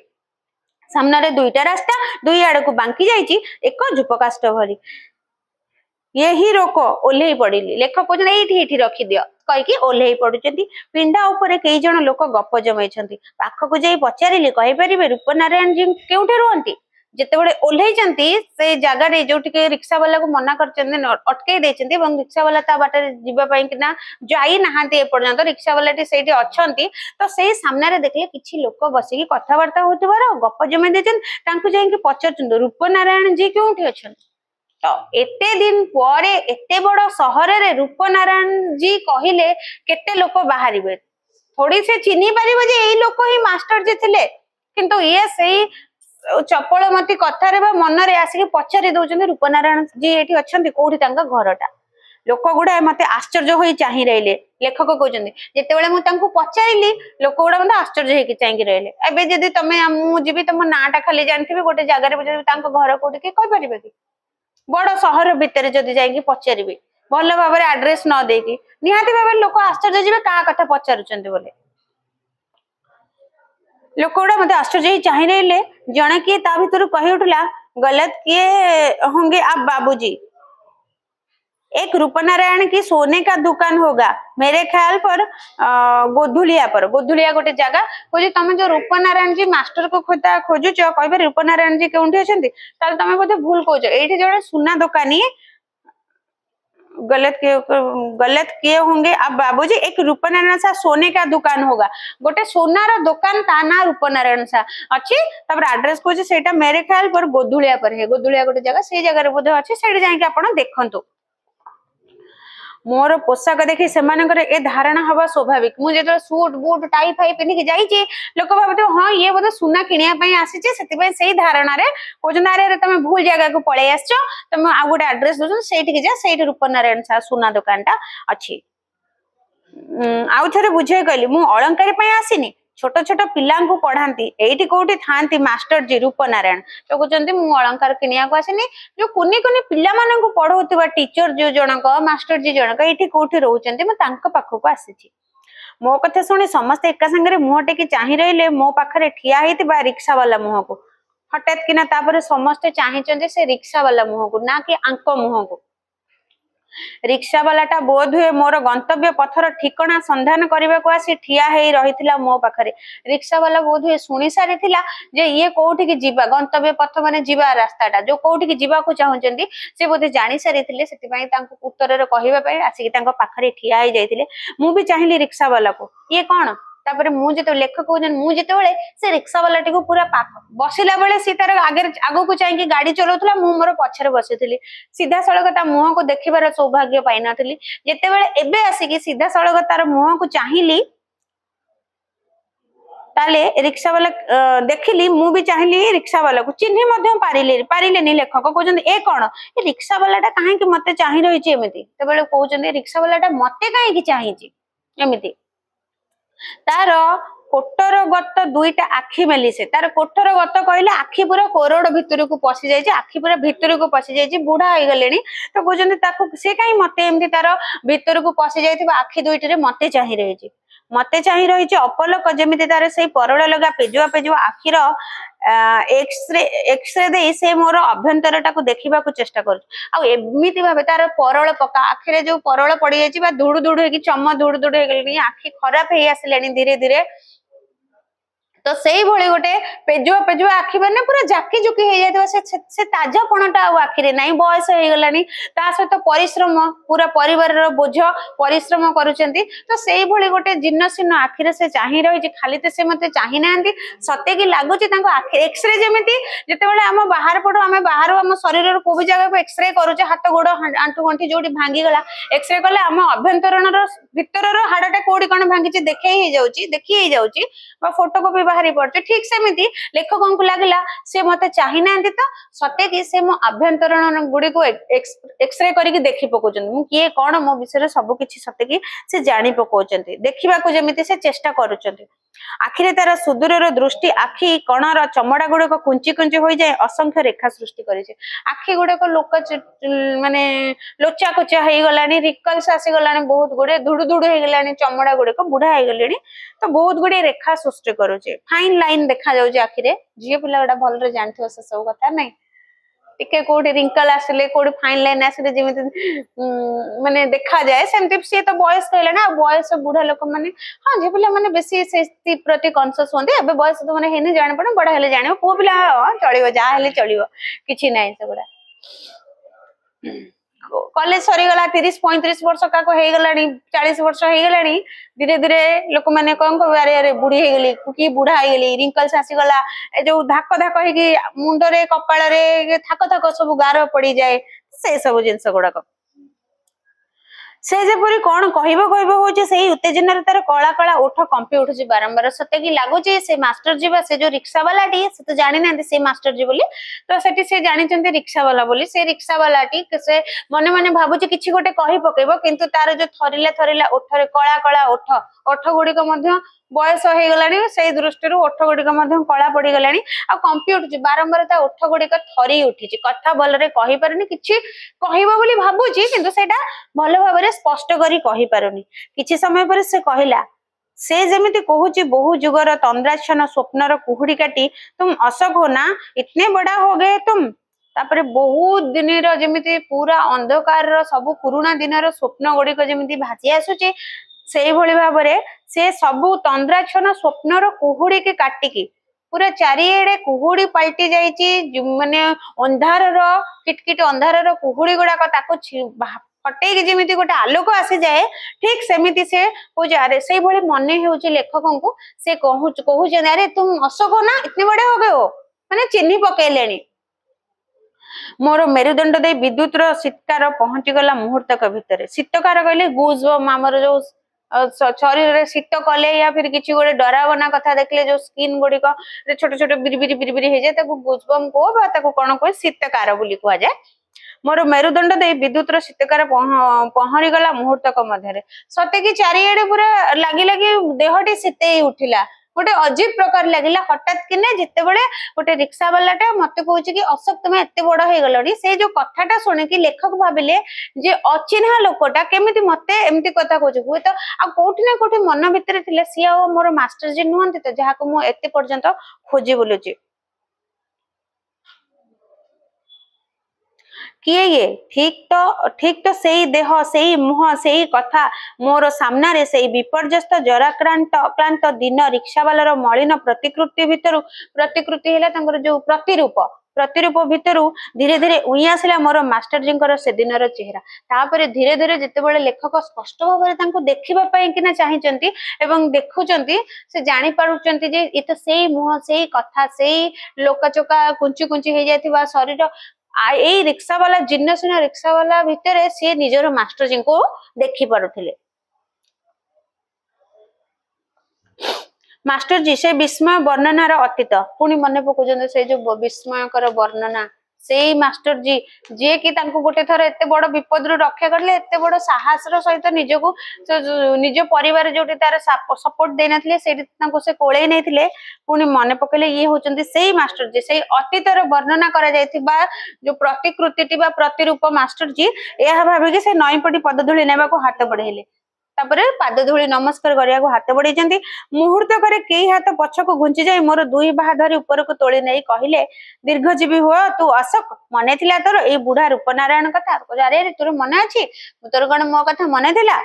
Speaker 1: सामना रे दुईटा रास्ता दुई आड़ को बांकी जाइची एक जुपकाष्ट भरी यही रोक ओल्हे पड़िली लेखक कहते एठी रखी दियो कहीकि ओल्हे पड़ुचंती पिंडा ऊपर कई जन लोक गप जमाइछंती पाखकु जाई पचारिली कहि परिबे रूपनारायण जी केउठे रहंती जेतेबेले ओल्हेइचंती से जगह रे जो टिके रिक्शा वाला को मना करचंती अटकई देचंती एवं रिक्शा वाला ता बाटे जिबा पई किना जाई नहांती ए पर्यंत रिक्शा वाला टी सेठी अछंती तो सेही सामने रे देखले किछि लोक बसी की कथा वार्ता होतबार गप जमे देचन तांकु जाई कि पचरचंद रूपनारायण जी केउठी अछन तो एते दिन परे एते बड़ शहर रे रूपनारायण जी कहिले केते लोक बाहरिबे थोड़ी से चिन्ही परिबे जे एई लोक ही मास्टर जी थिले किंतु ये सेही चपलमती कथारे मन रे आसिक पचारि दउचंदी रूपनारायण जी एठी अछंती कोठी तांका घरटा लोक गुडा मते आश्चर्य होई चाहि रहले लेखक कहउचंदी जेतेबेले मु तांको पचारिली लोक गुडा मते आश्चर्य होई चाहि रहले एबे जदी तमे मु जिबी तम नाटा खाली जानथिबे गोटे जगह रे जदी तांको घर कोठी के कहि परिबे कि बड़ शहर भितर जदी जाई कि पचारिबे भल भाबरे एड्रेस न देकी निहाती भाबरे लोक आश्चर्य जिबे का कथा पचारुचंदी बोले लोक गुड़ा मत आश्चर्य चाहि रहे जड़े किए ता भीतर कही उठला गलत किए होंगे आप बाबूजी एक रूपनारायण की सोने का दुकान होगा मेरे ख्याल पर गोधुलिया गोटे जगह खोज तुम जो रूपनारायण जी मास्टर को खोजुच कह रूपनारायण जी केउठी अछंती ताल तमे बोधे भूल कहछ एठी जड़े सुना दुकानी गलत किए होंगे आप बाबूजी एक रूपनारायण सा सोने का दुकान होगा गोटे सोनार दुकान ता ना रूपनारायण सा अच्छी तब एड्रेस कहछ सेटा मेरे ख्याल पर गोधुलिया पर है गोधुलिया गोटे जगह से जगह रे बोधे अछि सेठी जाई कि आपण देखंतु मोर पोशाक देखि सेमानकर ए धारणा हवा स्वाभाविक मु जेतो सूट बूट टाई फाई पिनि के जाई छी लोक भाबते हां ये बोधे सुना किनिया पई आसी छी सेति पई सेही धारणा रे कोजनारे रे तमे भूल जगह को पळे आछो तमे आ गोटे एड्रेस दोछ सेठी के जा सेठी रूपनारायण सा सुना दुकानटा अछि आउ थरे बुझे कहली मु अलंकार पई आसीनी छोट छोट पिला को पढ़ाती एठी कोठी थांती मास्टर जी रूपनारायण तो कहते मु अलंकार किनिया को आसीनी जो कुनी कुनी पिला माने को पढ़ौतिबा टीचर जो जनक मास्टर जी जनक एठी कोठी रहउचंती म तांका पाखो को आसीची मो कथा सुनी समस्त एका संगे मुह टेकी चाहि रहले मो पाखरे ठिया हेतिबा रिक्शा वाला मुह को हठात किना तापरे समस्त चाहिचंजे से रिक्शा वाला मुह को ना कि आंक मुह को रिक्शा वालाटा बोध हुए मोर गंतव्य पथर ठिकणा संधान करने को आसी ठिया हेई रहिथिला मो पाखरे रिक्शा वाला बोध हुए सुनी सारी थिला जे ये कोठी की जीवा गंतव्य पथ माने जीवा रास्ताटा जो कोठी की जीवा को चाहुचंती से बोधे जानि सारी थिले सेति पई तांको उत्तर रे कहिबा पई आसी कि तांको पाखरे ठिया हेई जाइथिले मु भी चाहिली रिक्शा वाला को ये कोन तापर मु जेते लेखक कहन मु जेते बेले से रिक्शा वाला टी को पूरा बसिला बेले सी तार आगो को चाहि कि गाड़ी चलाउथला मु मोर पछरे बसिथिली सीधा सड़क ता मुह को देखिबार सौभाग्य पाइ नथिली जेते बेले एबे आसी कि सीधा सड़क तार मुह को चाहिली ताले रिक्शा वाला देखिली मु भी चाहिली रिक्शा वाला को चिन्ही मध्यम पारिलेनी लेखक कहउछन ए कोन ए रिक्शा वालाटा काहे कि मते चाहि रहिछि एमिति ते बेले कहउछन रिक्शा वालाटा मते काहे कि चाहिछि एमिति तार कोटर गत दुईटा आखि मेली से तार कोटर गत कहले आखि पूरा कोरड भितर को पशि जाय आखि पूरा भितर को पशि जाय बुढ़ा हो गले तो बुझे से कहीं मते एमती तार भितर को पशि जाइथिबा आखि दुईटे मते चाहि रही मते चाहि रही अपलक जमी तार से परड़ लगा पेजुआ पेजुआ आखिर एक्सरे दे से मोर अभ्यंतर टाको देखा चेष्टा करमती भाव तार परल पका आखिरे जो परल पड़ जाए धुड़ धुड़ हो चम धुड़ धुड़ हो गले आखि खराब हो आसिलानी धीरे धीरे तो से भली गोटे पेजुआ पेजुआ आखि मैंने पूरा जाकी जुकी हो जाए से ताजापणटा आखिरे ना बयस हो गलानी सहित परिश्रम पूरा परिवार बोझ परिश्रम करुचंती तो से भली गोटे जीर्णशीर्ण आखिरे से चाहि रही खाली तो से मते चाहि नांती सते कि लागुची तांको आखि एक्सरे जेमिति जेतेबेले हम बाहर पडो हम बाहर हम शरीर को भी जगह एक्सरे करूचे हाथ गोड़ आंठू गंठी जोटी भांगी गला एक्सरे कले हम अभ्यंतरण भितर हाड़टा कोडी कोन भांगी देखी ही जाउची बा फोटोकॉपी बाहरी पड़े ठीक सेमती लेखकों को लगला से मते चाहि नांती तो सते कि से मो अभ्यंतरण गुडी को एक्सरे करके देखि पकोचन मु किए कोन मो विषय सब किछि सते कि से जानि पकोचंती देखिबा को जेमिति से चेष्टा करूचंती आखिरे तार सुदूर दृष्टि आखि कणर चमड़ा गुड़क कुंची कुंची हो जाए असंख्य रेखा सृष्टि करे आखि गुड़क लोक माने लोचा कोचा हो गलानी रिकल्स आसी गलानी बहुत गुड़े धुड़ धुड़ हो गलानी चमड़ा गुड़क बुढ़ा हो गले तो बहुत गुड़े रेखा सृष्टि करुचे फाइन लाइन देखा जाउचे आखिरे झियो पिला गोटा भलरे जानथियो से सब कथा नहीं टिके कोडी रिंकल आसले कोडी फाइन लाइन आसले जेमिति माने देखा जाए सेमति से तो बयस कहले ना बयस बुढ़ा लोक माने हां जे पिला माने बेसी से प्रति कॉन्शियस होंदे एबे बयस तो माने हेनी जाने पड़े बड़ा हेले जाने को पिला चलिबो जा हेले चलिबो किछि नाही सेगुडा कॉलेज सरी गला 30-35 वर्ष का को हे गलानी 40 वर्ष हे गलानी धीरे धीरे लोक माने कोन को अरे अरे बुढ़ी हे गली की बुढ़ा हे गली रिंकल्स आसी गला ए जो धाक धाक हे कि मुंड रे कपाळ रे थाक थाक सब गार पड़ी जाए से सब जिंस गुडा से जेपरी कौन कहबो से उत्तेजना तार कला कला ओठ कंपी उठुची बारंबार सत्य कि लगुचे से मास्टर जी से जो रिक्शा वाला टी से तो जानी ना से मास्टर जी बोली तो सेठी से जानी रिक्शा वाला बोली से रिक्शा वाला टी से मने मने भाबुची किछि गोटे कहि पकेबो किंतु तार जो थरिला थरिला ओठरे कला कला ओठ गुडी को मध्य बयस हो गलानी से दृष्टि ओठ गुड़िक कला पड़ी गलानी आ कंपी उठुची बारंबार ता ओठ गुड़िक थरी उठी कथा भलरे कहि पारनी किछि कहबो बोली भाबुची किंतु सेटा भल भाबरे स्पष्ट करी कहि पारुनी किछि समय पर से कहिला से जेमिति कहूची बहु जुगर तंद्राच्छन स्वप्नर कुहुड़ी काटी तुम अशोक हो ना इतने बड़ा हो गए तुम तापरे बहुत दिन जमिति पूरा अंधकार सब पुराना दिन स्वप्न गुड़िक जमिति भासी आसुची से भली भाबरे से सबु तंद्राच्छन स्वप्नर कुहुड़ी के काटिकी पूरा चारिएडे कुहुड़ी पलटि जाइची माने अंधार किटकिट अंधार कुहुड़ी गुड़ाक ताको फटेक जमीती गोटे आलोक आसी जाए ठीक सेमिति से कहे अरे से भली मने होउची लेखकों को से कहूचे अरे तुम अशोक ना इतने बड़े हो गए हो माने चिन्ही पकेलेनी मोर मेरुदंड दे विद्युत रो शीतकार पहुंची गला मुहूर्तक भितर शीतकार कहले गुज मामर जो शरीर रे शीत कले या फिर किछि गोटे डरावना कथा देखले जो स्किन गुड़िक छोट छोट बिरबिरी बिरबिरी हो जाए ताको गुजबम को बा ताको कोन को शीतकार बोली कहा जाए मोर मेरुदंड दे विद्युत शीतकार पहरी गला मुहूर्तक मध्य सते कि चारिएडे पूरा लगी लगी देहटी शीते उठिला गोटे अजीब प्रकार लगिला हठात कि जिते बड़े गोटे रिक्शा वालाटा मत कहूँ कि अशोक तुम एत बड़ हो गलनी से जो कथाटा शुणिकी लेखक भाविले जे अचिन्हा लोकटा केमिति मते एमती कथा कहूँ हुए तो कोठी ना कोठी मन भितर थिले सी आ मोर मास्टर जी नुहंती तो जहाक मु एते पर्यंत खोजी बुलुची किए ये ठीक तो सेई देह सेई मुह सेई कथा मोर सामना रे सेई विपर्यस्त जराक्रांत अक्लांत दिन रिक्शा वाला मलिन प्रतिकृति भितर प्रतिकृति हैला तांकर जो प्रतिरूप भितर धीरे धीरे उई आसिला मोर मास्टर जी से दिनर चेहरा तापर धीरे धीरे जिते बड़े लेखक स्पष्ट भाव में देखा कि चाहिए एवं देखुंट से जानी पारुचंती जे ये तो सेई मुह सेई कथा सेई लोकाचोका कुंची कुंची हो जाइथिबा शरीर ए रिक्शा वाला जीर्णशीर्ण रिक्शा वाला भितर सी निजर मास्टर जी को देखी पारुथिले मास्टर जी से विस्मय वर्णनार अतीत पुणी मन पकाउछन से जो विस्मयकर वर्णना सेई मास्टर जी जे कि तांको गोटे थर एते बड़ विपद रु रक्षा करले एते बड़ साहस रो सहित निजको निज परिवार जोटी तार सपोर्ट दे नथिले सेठी तांको से कोळे नैथिले पुनी मने पकेले ये होचंती सेई मास्टर जी सेई अतीतर वर्णना करा जायथिबा जो प्रतिकृतिटी बा प्रतिरूप मास्टर जी एहा भाबे कि से नई पटी पदधूली नेबा को हाथ बढ़ेले तापरे पाद धूली नमस्कार करिया को हाथ बढ़ेचंती मुहूर्त करे केही हाथ पछको घुंची जाई मोर दुई बाहा धरी ऊपर को तोली नै कहिले दीर्घजीवी हो तू अशोक मने थिला तोर ए बुढ़ा रूपनारायण कथा अरे तोर मने अछि तोर गण मो कथा मने थिला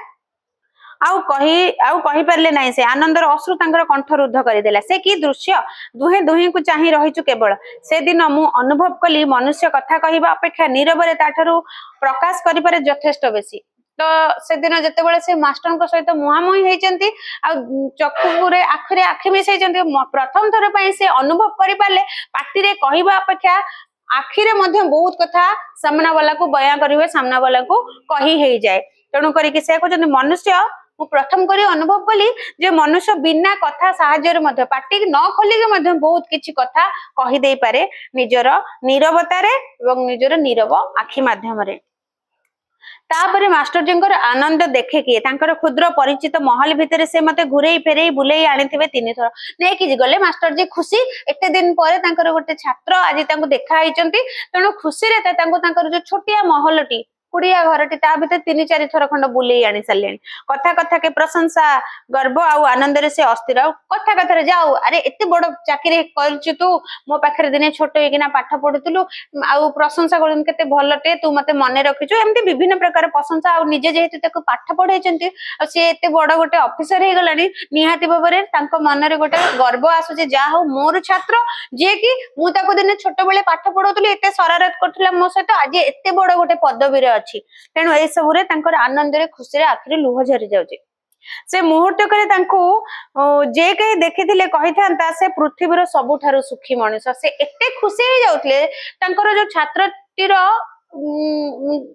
Speaker 1: आउ कही पारले नाही से आनंदर अश्रु तांकर कंठ रुद्ध करिदेला से की दृश्य दुहे दुहे को चाहि रहिचु केवल से दिन मु अनुभव कली मनुष्य कथा कहिबा अपेक्षा नीरवरे ताठरू प्रकाश करि पारे यथेष्ट बेसी तो से दिन जते बेले से मास्टर को सहित मुहामुही हेचंती आ चक्षुरे आखरे आखि मिसैचंती प्रथम थर पई से अनुभव करि पाले पाटी रे कहिबा अपेक्षा आखिरे मध्य बहुत कथा सामना वाला को बयां करिवे सामना वाला को कही हे जाए तेणु करी से कहते मनुष्य मु प्रथम करी अनुभव कली जे मनुष्य बिना कथा साहाय्य मध्य पाटी न खोलिके मध्य बहुत किछि कथा कहि देई पारे निजर नीरवतारे एवं निजर नीरव आखि माध्यम रे तापरे मास्टर जींकर आनंद देखे किए तांकर क्षुद्र परिचित महल भितर से मते घुरेई फेरेई बुलेई आनिथिबे 3 थर नै कि गले मास्टर जी खुशी एते दिन परे तांकर गोटे छात्र आज तांको देखा आइचंती तेणु खुशी रे तांको तांकर जो छोटिया महलटी कुड़िया घरटी ता भीतर 3-4 थर खंड बुलेई आनी सारे कथा कथा के प्रशंसा गर्व आउ आनंद रे से अस्थिर कथा कथा रे जाऊ अरे एते बड़ चाकरी करछु तू मो पाखरे दिने छोट होइकिना पाठ पढुतलु आउ प्रशंसा करन केते भलटे तू मते मने रखिछु एमती विभिन्न प्रकार प्रशंसा आउ निजे जेहेतु ताको पाठ पढाइचंती आ से एते बड़ गोटे ऑफिसर हे गलानी निहाती बाबरे तांको मन रे गोटे गर्व आसु जे जा हो मोर छात्र जे कि मु ताको दिने छोट बेले पाठ पढौतली एते शरारत करथला मो सहित आज एते बड़ गोटे पदवी रे तेणु ए सबुरे तांकर आनंद रे खुशी रे आखिरे लुह झरी जाउची से मुहूर्त करे तांको जे कहि देखिथिले कहिथांता से पृथ्वीर सबुठारु सुखी मनुष्य से एते खुशी हे जाउतले तांकर जो छात्रटीर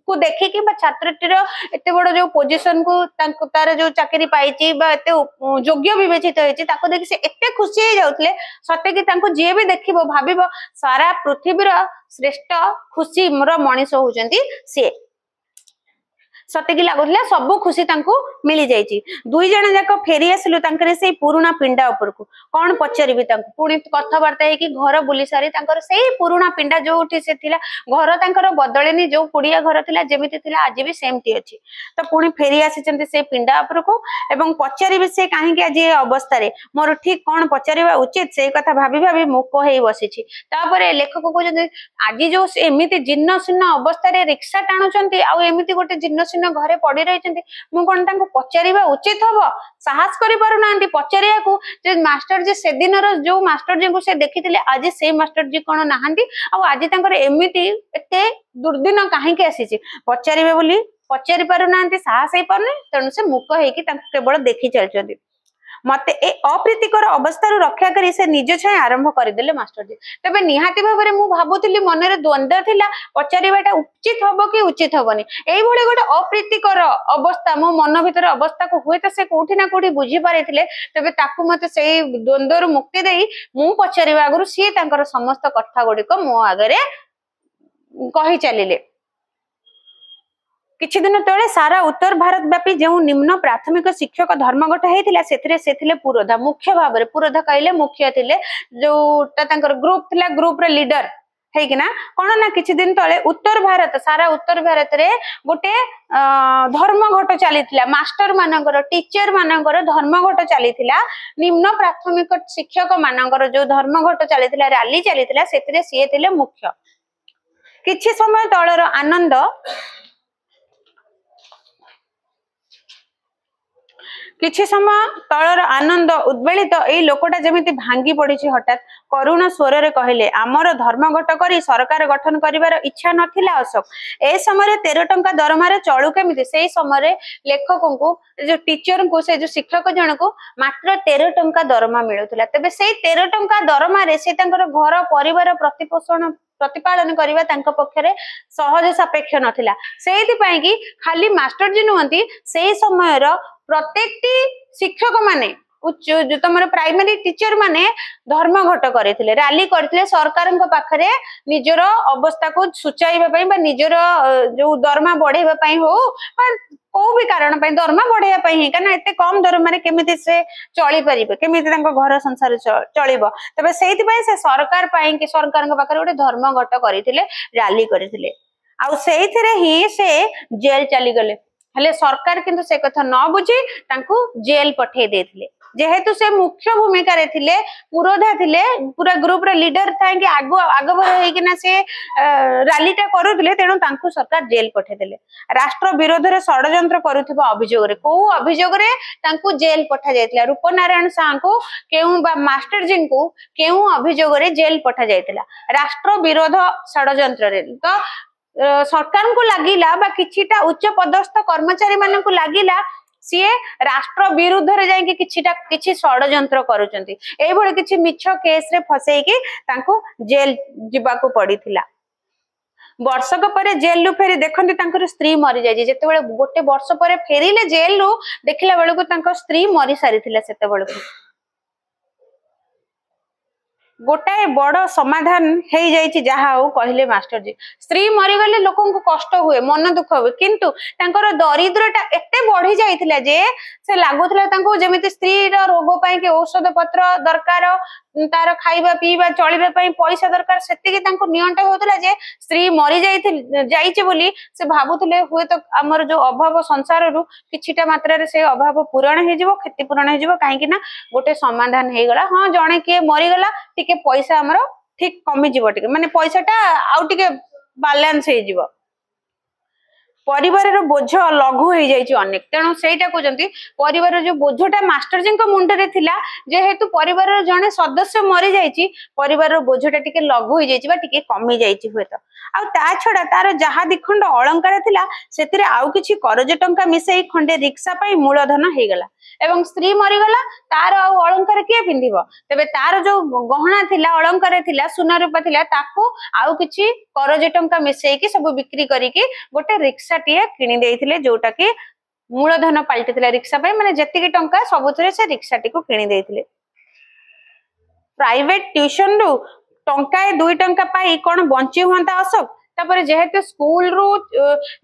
Speaker 1: को देखि कि बा छात्रटीर एते बड़ जो पोजीशन को तांको तार जो चाकरी पाइची बा एते योग्य विवेचित होइची ताको देखि से एते खुशी हे जाउतले सते कि तांको जे भी देखिबो भाबिबो सारा पृथ्वीर श्रेष्ठ खुशी मोर मनीष होउचंती से सते कि लागुला सब खुशी तांको मिली जाईची दुई जण जाक फेरी आसिलु तांकरे से पुराना पिंडा ऊपर को कोन पचारिबी तांको पुणी कथबार्ता है कि घर बुली सारी तांकर सेही पुराना पिंडा जोठी से थिला घर तांकर बदलेनी जो कुड़िया घर थिला जेमिति थिला आज भी सेमटी अछि तो पुणी फेरी आसीचंती से पिंडा ऊपर को एवं पचारिबी से काहे कि आज ए अवस्था रे मोर ठीक कोन पचारिबा उचित से कथा भाबी भाबी मुख हेई बसिछि तापरे लेखक कहउछन आज जो एमिति जिन्न सुन्न अवस्था रे रिक्शा टाणुचंती आ एमिति गोटे जिन्न घरे पड़ी रही मु कौन पचारिबा उचित हबो साहस करि पारु नांती पचारिया को जे मास्टर जी से दिन जो मास्टर जी को से देखिथिले आज से मास्टर जी कोन नाहंती आ आज तांकर एमिति एते दुर्दिन काहे के आसीची पचारिबे बोली पचारि पारु नांती साहस हे परने तेनु से मुक हे कि तांको केवल देखि चलचंती मते ए अप्रीतिकर अवस्था रक्षा करी से निज छय आरंभ करदेले मास्टर जी तबे निहाती भाबरे मु भाबुतिली मन रे द्वंद्व थिला पचारिबाटा उचित हबो कि उचित हबनी एई भली गोटे अप्रीतिकर अवस्था मो मन भीतर अवस्था को हुए त से कोठी ना कोठी बुझी पारिथिले तबे ताकू मते सेई द्वंद्व रु मुक्ति देई मु पचारिबा आगरु सी तांकर समस्त कथा गुडी को मो आगरे कहि चलिले किछि दिन तळे सारा उत्तर भारत व्यापी जो निम्न प्राथमिक शिक्षक धर्मघट हेतिला सेथिले पुरोधा मुख्य भाबरे पुरोधा कहले मुख्य थिले जोटा तांकर ग्रुप थिला ग्रुप रे लीडर है कि ना कोन ना किछि दिन तळे उत्तर भारत सारा उत्तर भारत रे गोटे धर्मघट चलीथिला मास्टर मानकर टीचर मानकर धर्मघट चलीथिला निम्न प्राथमिक शिक्षक मानकर जो धर्मघट चलीथिला रैली चलीथिला सेथिरे सिए थिले मुख्य किछि समय तळर आनंद किछि समय तलर आनंद उद्वेलित एई लोकटा जेमिति भांगी पड़िछि हठात करुण स्वर रे कहले आमर धर्मघट करी सरकार गठन करिवार इच्छा नथिला अशोक ए समय 13 टंका दरमा रे चळु केमिति सेई समय लेखक को जो टीचर को से जो शिक्षक जन को मात्र 13 टंका दरमा मिलुथिला तबे सेई 13 टंका दरमा रे से तांकर घर परिवार प्रतिपोषण प्रतिपालन करिवा तांक पक्षरे सहज सापेक्ष नथिला सेहि पई कि खाली मास्टर जी नुहंती सेही समय रो प्रत्येकटी शिक्षक माने तुम प्राइमरी टीचर माने धर्मघट करथिले रैली करथिले सरकार पाखरे निजर अवस्था को सुचाइबा पई बा निजर जो दरमा बढ़ेबा पई हो को भी कारण पई दरमा बढ़ेबा पई काना एते कम दरमा रे केमिति से चली परिबे केमिति तांको घर संसार चलिबो तबे सेति पई से सरकार पई कि सरकार पाखरे गोटे धर्मघट करथिले रैली करथिले आ सेइथिरे ही से जेल चली गले हेले सरकार किंतु से कथा न बुझी तांको जेल पठे देथिले जेहेतु से मुख्य भूमिका रे थिले पुरोधा थिले पूरा ग्रुप रे लीडर थाए कि आगबर हेकिना से रैलीटा करूथिले तेणु तांको सरकार जेल पठे देले राष्ट्र विरोध रे षडयंत्र करूथिबा अभियोग रे को अभियोग रे तांको जेल पठा जायतिला रूपनारायण साह को केउ बा मास्टर जी को केउ अभियोग रे जेल पठा जायतिला राष्ट्र विरोध षडयंत्र रे तो सरकार को लागिला बा किछिटा उच्च पदस्थ कर्मचारी मानन को लागिला सी राष्ट्र विरुद्ध रे जाई किछि षडयंत्र करूचंती एई भले किछि मिछ केस रे फसेई कि तांको जेल जिबाको पड़िथिला वर्षक परे जेल रु फेरी देखंती तांकर स्त्री मरि जाई जेते बेले गोटे वर्ष परे फेरिले जेल रु देखिला बेले को तांको स्त्री मरि सारिथिला सेते बेले गोटाए बड़ समाधान हो जाइए जहा हो कहले मास्टर जी स्त्री मरीगले लोक कष्ट हुए मन दुख हुए किंतु तांकर दरिद्रता एते बढ़ी जाइथिला जे से लागुथिला तांको जेमिति स्त्री रो रोग पई के औषध पत्र दरकार तार खाइबा पीबा चलिबा पई पैसा दरकार सेति के तांको नियंट होतला जे स्त्री मरी जाइछि बोली से भाबुथिले हुए तो हमर जो अभाव संसार रु किछिटा मात्रा रे से अभाव पूरण हे जिवो क्षति पूरण हे जिवो काहे कि ना गोटे समाधान हे गला हां जणे के मरी गला टिके पैसा हमर ठीक कमी जिवो टिके माने पैसाटा आउ टिके बैलेंस हे जिवो परिवार रो बोझ लघु हो जाइए अनेक तेणु सेटा कहते परिवार जो बोझटा मास्टर जी मुंड रे थिला जेहेतु परिवार जड़े सदस्य मरी जाइए परिवार बोझटा टिके लघु हो जाइए टिके कमी जाइए हुए तो आ ता छड़ा तार जहा दिखंड अलंकार थिला सेतिरे आउ किछि करज टंका मिसई खंडे रिक्शा पई मूलधन हे गला एवं स्त्री मरीगला तार अलंकार किए पिंधिबो तेबे तार जो गहना थिला अलंकार थिला सुना रूपा थिला ताकू आउ किछि करज टंका मिसई कि सब बिक्री करी कि गोटे रिक्शा टिए किनि देइथिले जोटा कि मूलधन पलटिथिला रिक्शा पई माने जति कि टंका सबुथरे से रिक्शा टी को किनि देइथिले प्राइवेट ट्यूशन रु टंका 2 टंका पाई कोन बंची हुंता अशोक तापर जेहेतु स्कूल रु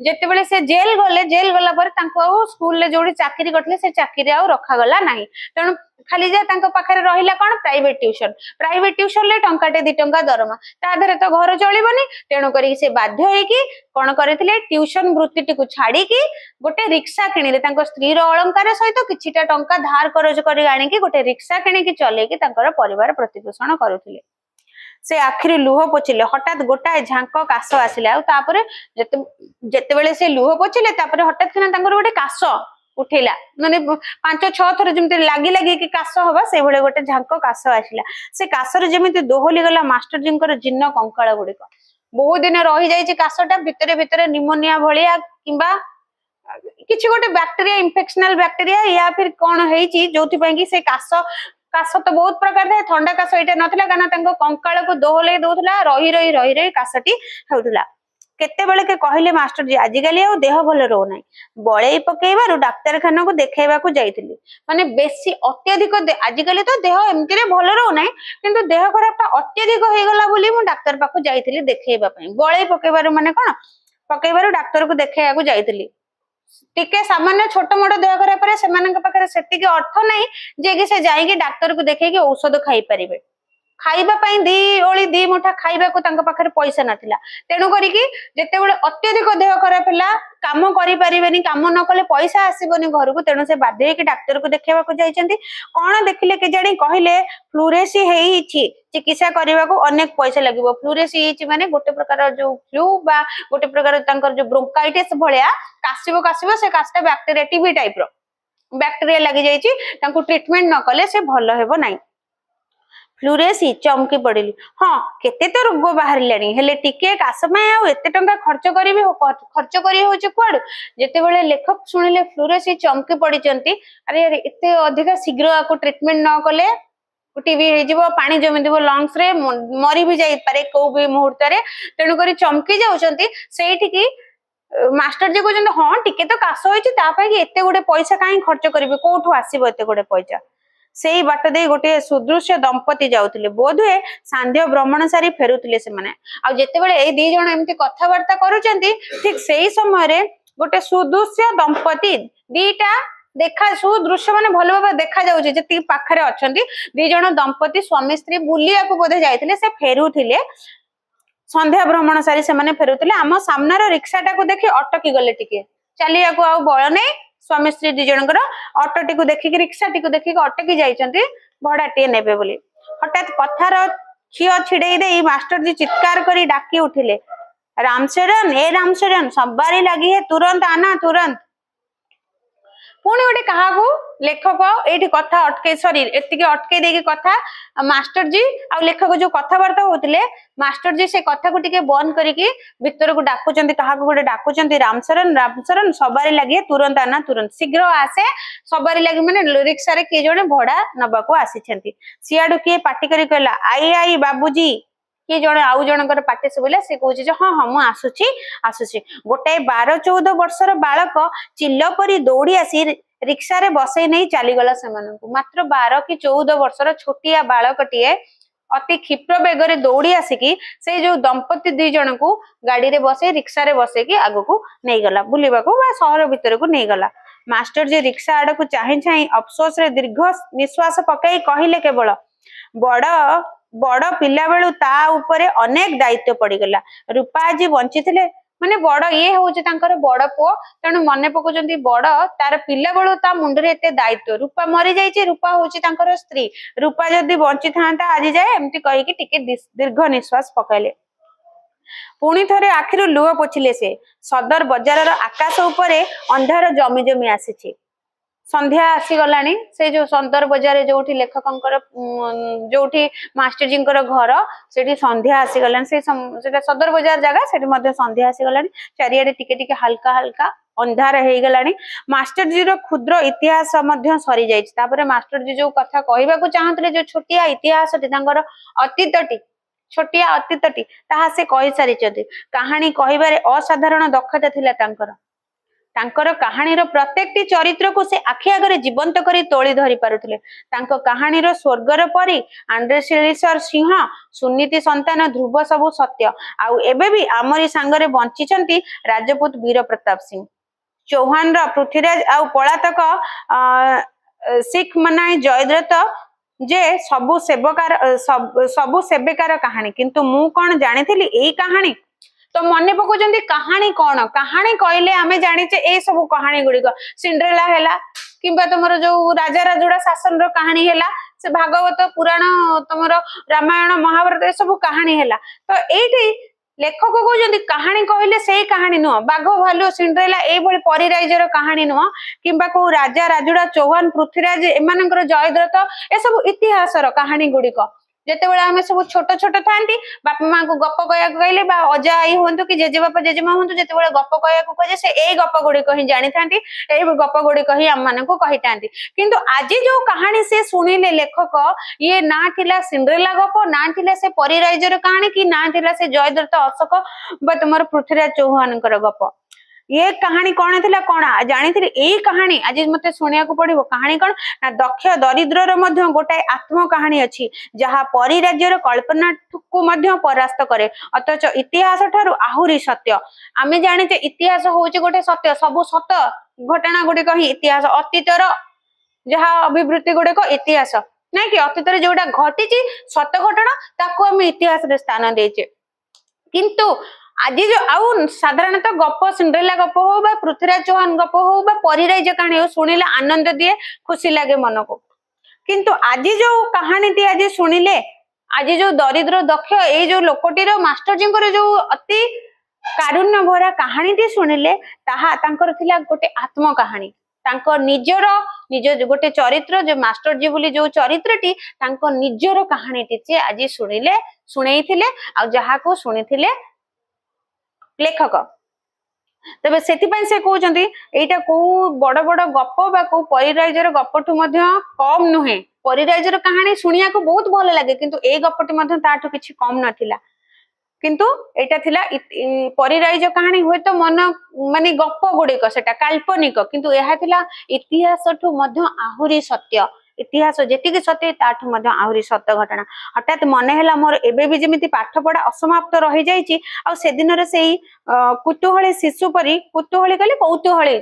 Speaker 1: जेते बेले से जेल गला पर तांको स्कूल ले जोडी चाकरी करथले से चाकरी आ रखा गला नाही तण खाली जे तांको पाखरे रहिला कोन प्राइवेट ट्यूशन ले टंकाटे 2 टंका दरमा ता धरे तो घर चलिबनी तेणु करी से बाध्य हे कि कोन करथिले ट्यूशन वृत्ति टी को छाडी कि गोटे रिक्शा किनिले तांको स्त्री रो अलंकार सहित किछिटा टंका धार करज करी आनी कि गोटे रिक्शा किनि कि चले कि तांकर परिवार प्रतिपोषण करूथिले से आखिरी लुह पोछिले हठात गोटाए झांक काश आसिला आ तापरे जेते बेले से लुह पोछिले तापरे हठात किना तांकर गोटे काश उठेला माने 5-6 थर जेमते लागी कि काश होबा से भले गोटे झांक काश आसिला से काशर जेमिति दोहली गला मास्टर जिंकर जिन्न कंकाळ गुडिक बहुत दिन रही जाई काशटा भितरे भितरे निमोनिया भलिया किबा किछि गोटे बैक्टीरिया इन्फेक्शनल बैक्टीरिया या फिर कोन हेची जोथि पई कि से काश तो बहुत प्रकार था ठंडा काश एटा नथिला काना तांको कंकाळ को दोहले दोथला रही काशटी होउतला केते बेले के कहले मास्टर जी आजिकाली आ देह भल रो नाही बळेई पकेइबारु डाक्टर खाना को देखाइबा को जाइतिली माने बेसी अत्यधिक आजिकाली तो देह एमति रे भल रो नाही किंतु देह खराबटा अत्यधिक होई गला बोली मु डाक्टर पाखु जाइतिली देखाइबा पई बळेई पकेइबारु माने कोन पकेइबारु डाक्टर को देखाइबा को जाइतिली टिके सामान्य छोट मोट देह खराब पर सेमानक पाखरे सेति के अर्थ नाही जे कि से जाई कि डाक्टर को देखे कि औषध खाई परिबे खाइबा पई दी ओली दी मुठा खाइबा को तांका पाखरे पैसा नथिला तेनु करी कि जेते बेले अत्यधिक देह खराब हला काम करि परिबेनी काम न कले पैसा आसीबनी घर को तेनु से बाध्य कि डाक्टर को देखेबा को जाइचंती कोन देखिले के जानी कहिले फ्लूरेसी हेइछि चिकित्सा करबा को अनेक पैसा लागिबो फ्लूरेसी हेइछि माने गोटे प्रकार जो फ्लू बा गोटे प्रकार तांकर जो ब्रोंकाइटिस भलिया कासिबो से कासटा बैक्टीरिया टीबी टाइप रो बैक्टीरिया लागि जाइछि तांको ट्रीटमेंट न कले से भलो हेबो नाही फ्लूरेसी चमकी पड़िली हाँ केते तो रोग बाहर लानी हेले टिके काश में आ एते टंका खर्च करी होचे कुआडू जेते बेले लेखक सुनिले फ्लूरेसी चमकी पड़िचंती अरे अरे एते अधिक शीघ्र आको ट्रीटमेंट न कले टीबी हे जिवो पानी जमी दिवो लंग्स रे मरी भी जाई पारे को भी मुहूर्त रे तेनु करी चमकी जाउचंती सेठी की मास्टर जी कहते हाँ टिके तो काश होइछि ता पई एते गोटे पैसा काई खर्च करिवे कोठु आसीबो एते गोटे पैसा सेई बाट दे गोटे सुदृश्य दंपति जाउथिले बोधुए सांध्य भ्रमण सारी फेरुथिले से माने आ जेते बेले ए दी जण एमती कथावार्ता करूचंती ठीक सेई समय रे गोटे सुदृश्य दंपति दीटा देखा सुदृश्य माने भल भाव देखा जाउची जति पाखरे अछंती दी जण दंपति स्वामी स्त्री बुलिया को बोधे जाइथिले से फेरुथिले संध्या भ्रमण सारी से माने फेरुथिले आम सामनार रिक्शाटा को देखि अटकी गले टिके चलिया को आ बळ नै स्वामी स्त्री दी जनकर ऑटो टी को देखिक रिक्शा टी को देखिक अटकी जाइछंती भड़ाटीए नेबे बोली हठात कथार खियो छिड़ेई दे मास्टर जी चित्कार करी डाकी उठिले रामचरण सवारी लगी है तुरंत आना तुरंत पुणी गोटे क्या लेखक ये कथा अटके सॉरी एति अटके देकी कथा मास्टर जी आ लेखक जो कथबार्ता होते मास्टर जी से कथा को टिके बंद करके भीतर को डाकुचंती क्या गोटे डाकुचंती रामचरण सवारी लगी तुरंत आना तुरंत शीघ्र आसे सवारी लगी माने रिक्शा रे किए जणे भड़ा नबा को आसीछंती सियाडू किए पाटी करी कहला आई बाबूजी किए जणे आउ जनकर पाटी सुबिला से कहूची जे हां हां मु आसुची गोटे 12-14 वर्षर बालक चिल्ल परी दौड़ी आसी रिक्शा रे बसई नहीं चली गला सेमानकु मात्र 12 कि 14 वर्षर छोटिया बालकटीए अति क्षिप्र बेगरे दौड़ी आसिकी से जो दंपति दी जन को गाड़ी रे बसे रिक्शा रे बसे की आगो को नहीं गला बुलिबा को बा शहर भीतर को नहीं गला मास्टर जी रिक्शा आड़ को चाहि अफसोस रे दीर्घ निश्वास पकाई कहिले केवल बड़ पिला बेलू ता ऊपर अनेक दायित्व पड़गला रूपा आज बंची थे माने बड़ ये हूँ बड़ पुओ तेणु मन पकाउछंती बड़ तार पिला बेलू ता मुंडरे एते दायित्व रूपा मरी जाइए रूपा हूँ स्त्री रूपा जदि बंची था आज जाए एमती कहीकि टिके दीर्घ निश्वास पकाइले पुणी थरे आखिरु लुह पोछिले से सदर बजार आकाश उपरे अंधार जमी जमी आसी संध्या आसी गलानी से जो सदर बजार जो लेखकर जो मास्टर जी घर से संध्या आसी गलानी से सदर बजार जगह से संध्या आसी गलानी चारियाडे टिके टिके हल्का हल्का अंधार हो गलानी मास्टर जी रो क्षुद्र इतिहास सरी जाइए मास्टर जी जो कथा कहवाक चाहते जो छोटिया इतिहास अतीतटी छोटिया अतीतटी ताहा से कहि सारी कहानी कहबारे असाधारण दक्षता थिला तांकर कहानीर प्रत्येकटी चरित्र को से आखि आगे जीवंत करी तोली धरी पारुथिले कहानीर स्वर्गर परी आंद्रेश्वर सिंह सुनीति संतान ध्रुव सबु सत्य आउ एबे भी आमरी सांगरे बंचिचंती राजपूत वीर प्रताप सिंह चौहान रा पृथ्वीराज आउ पलातक सिख मनाई जयद्रथ जे सबु सेबकार कहानी किंतु मु कौन जानी थी यही कहानी तो मन पकाउछंती कहानी कौन कहानी कहले आमे जानिचे ए सब कहानी गुड़िक सिंड्रेला हैला किंबा तुमर जो राजा राजुड़ा शासन रो कहानी हैला से भागवत पुराण तुमर रामायण महाभारत ए सब कहानी हैला तो एठी लेखक कहउछंती कहानी कहले से कहानी नुह बाघ भालू सिंड्रेला ए भली परिराइजर कहानी नुह किंबा को राजा राजुड़ा चौहान पृथ्वीराज एमानकर जयद्रथ ए सब इतिहास रो कहानी गुड़िक जिते बड़े आम सब छोट छोट था बापा माँ को गप कहया कहले अजा आई हूँ कि जेजे बापा जेजेमा हूँ जिते बड़े गप कहया कहे से यही गप गुड़िक ही जानी था गप गुड़िक ही आम मान कही था किंतु आज जो कहानी से शुणिले लेखक ये ना थिला सिंड्रेला गप ना थिला से परिराइजर कहानी कि ना थिला से जयद्रथ अशोक बा तुम पृथ्वीराज चौहान गप ये कहानी कौन थिला कौन जानी थी यही कहानी आज मते सुनिया को पड़िबो कहानी कौन ना दक्ष दरिद्र मध्य गोटाए आत्म कहानी अच्छी जहाँ परिराज्यर कल्पना को मध्य परास्त करे अथच इतिहास ठारू आहुरी सत्य आमे जानिचे इतिहास होउची गोटे सत्य सबु सत घटना गुड़िक ही इतिहास अतीतर जहाँ अभिवृत्ति गुड़िक इतिहास ना कि अतीतर जोटा घटी सत घटना ताको आम इतिहास रे स्थान देचे किंतु आज जो आउ साधारणतः गप सिंड्रेला गप हो बा पृथ्वीराज चौहान गप हो बा परिराइज कहानी हो शुणिले आनंद दिए खुशी लगे मन को किंतु आज जो कहानी टी आज शुणिले आज जो दरिद्र दक्ष ये जो लोकटीर मास्टर जी जो अति कारुण्य भरा कहानी टी शुणिले ताहा तांकर थिला गोटे आत्म कहानी तांको निज गोटे चरित्र जो मास्टर जी बोली जो चरित्रटी तांको निजर कहानी टी आज शुणिले शुणेइथिले आ जहा को शुणिथिले लेखक तबे सेतिपय से कहउचंती एटा को बड़ बड़ गप बा को परिराइजर गपठु मध्य कम नुहे परिराइजर कहानी सुनिया को बहुत भल लागे किंतु ए गपटी मध्य ताठु किछि कम नथिला किंतु एटा थिला परिराइज कहानी होय तो मन माने गप गुड़िक सेटा काल्पनिक किंतु एहा थिला इतिहास ठु मध्य आहुरी सत्य इतिहास जेटिकी सत्य ताठू मध्य आहुरी सत्य घटना हठात मन है मोर एबे भी जमी पाठ पढ़ा असमाप्त रही जाइए आ से दिन से कुतूहली शिशु परी कुतूहली कहले कौतूहली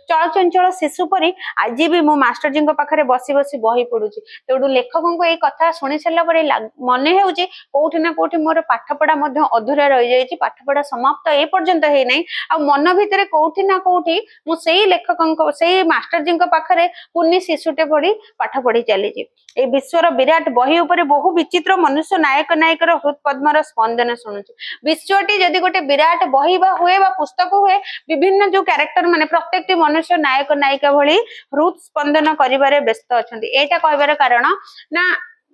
Speaker 1: चलचंचल शिशु परी आज भी मो मास्टर जी पाखे बसी बसी बही पड़ुची तेणु लेखकों को ये कथा शुणी सारा मन हो कौटि ना कौटि मोर पाठ पढ़ा अधूरा रही जाइए पाठ पढ़ा समाप्त ए पर्यंत है नहीं आ मन भितर कौटि ना कौटि मुझे लेखकों से मास्टर जी पाखे कुनी शिशुटे पढ़ी पाठ पढ़ी चली ए विश्वर विराट बही उपर बहु विचित्र मनुष्य नायक नायिकर हृद पद्मर स्पंदन शुणुची विश्वटी जदि गोटे विराट बही हुए पुस्तक हुए विभिन्न जो कैरेक्टर माने प्रत्येक मनुष्य नायक नायिका भली हृद स्पंदन करिबारे व्यस्त अछंती एटा कहबार कारण ना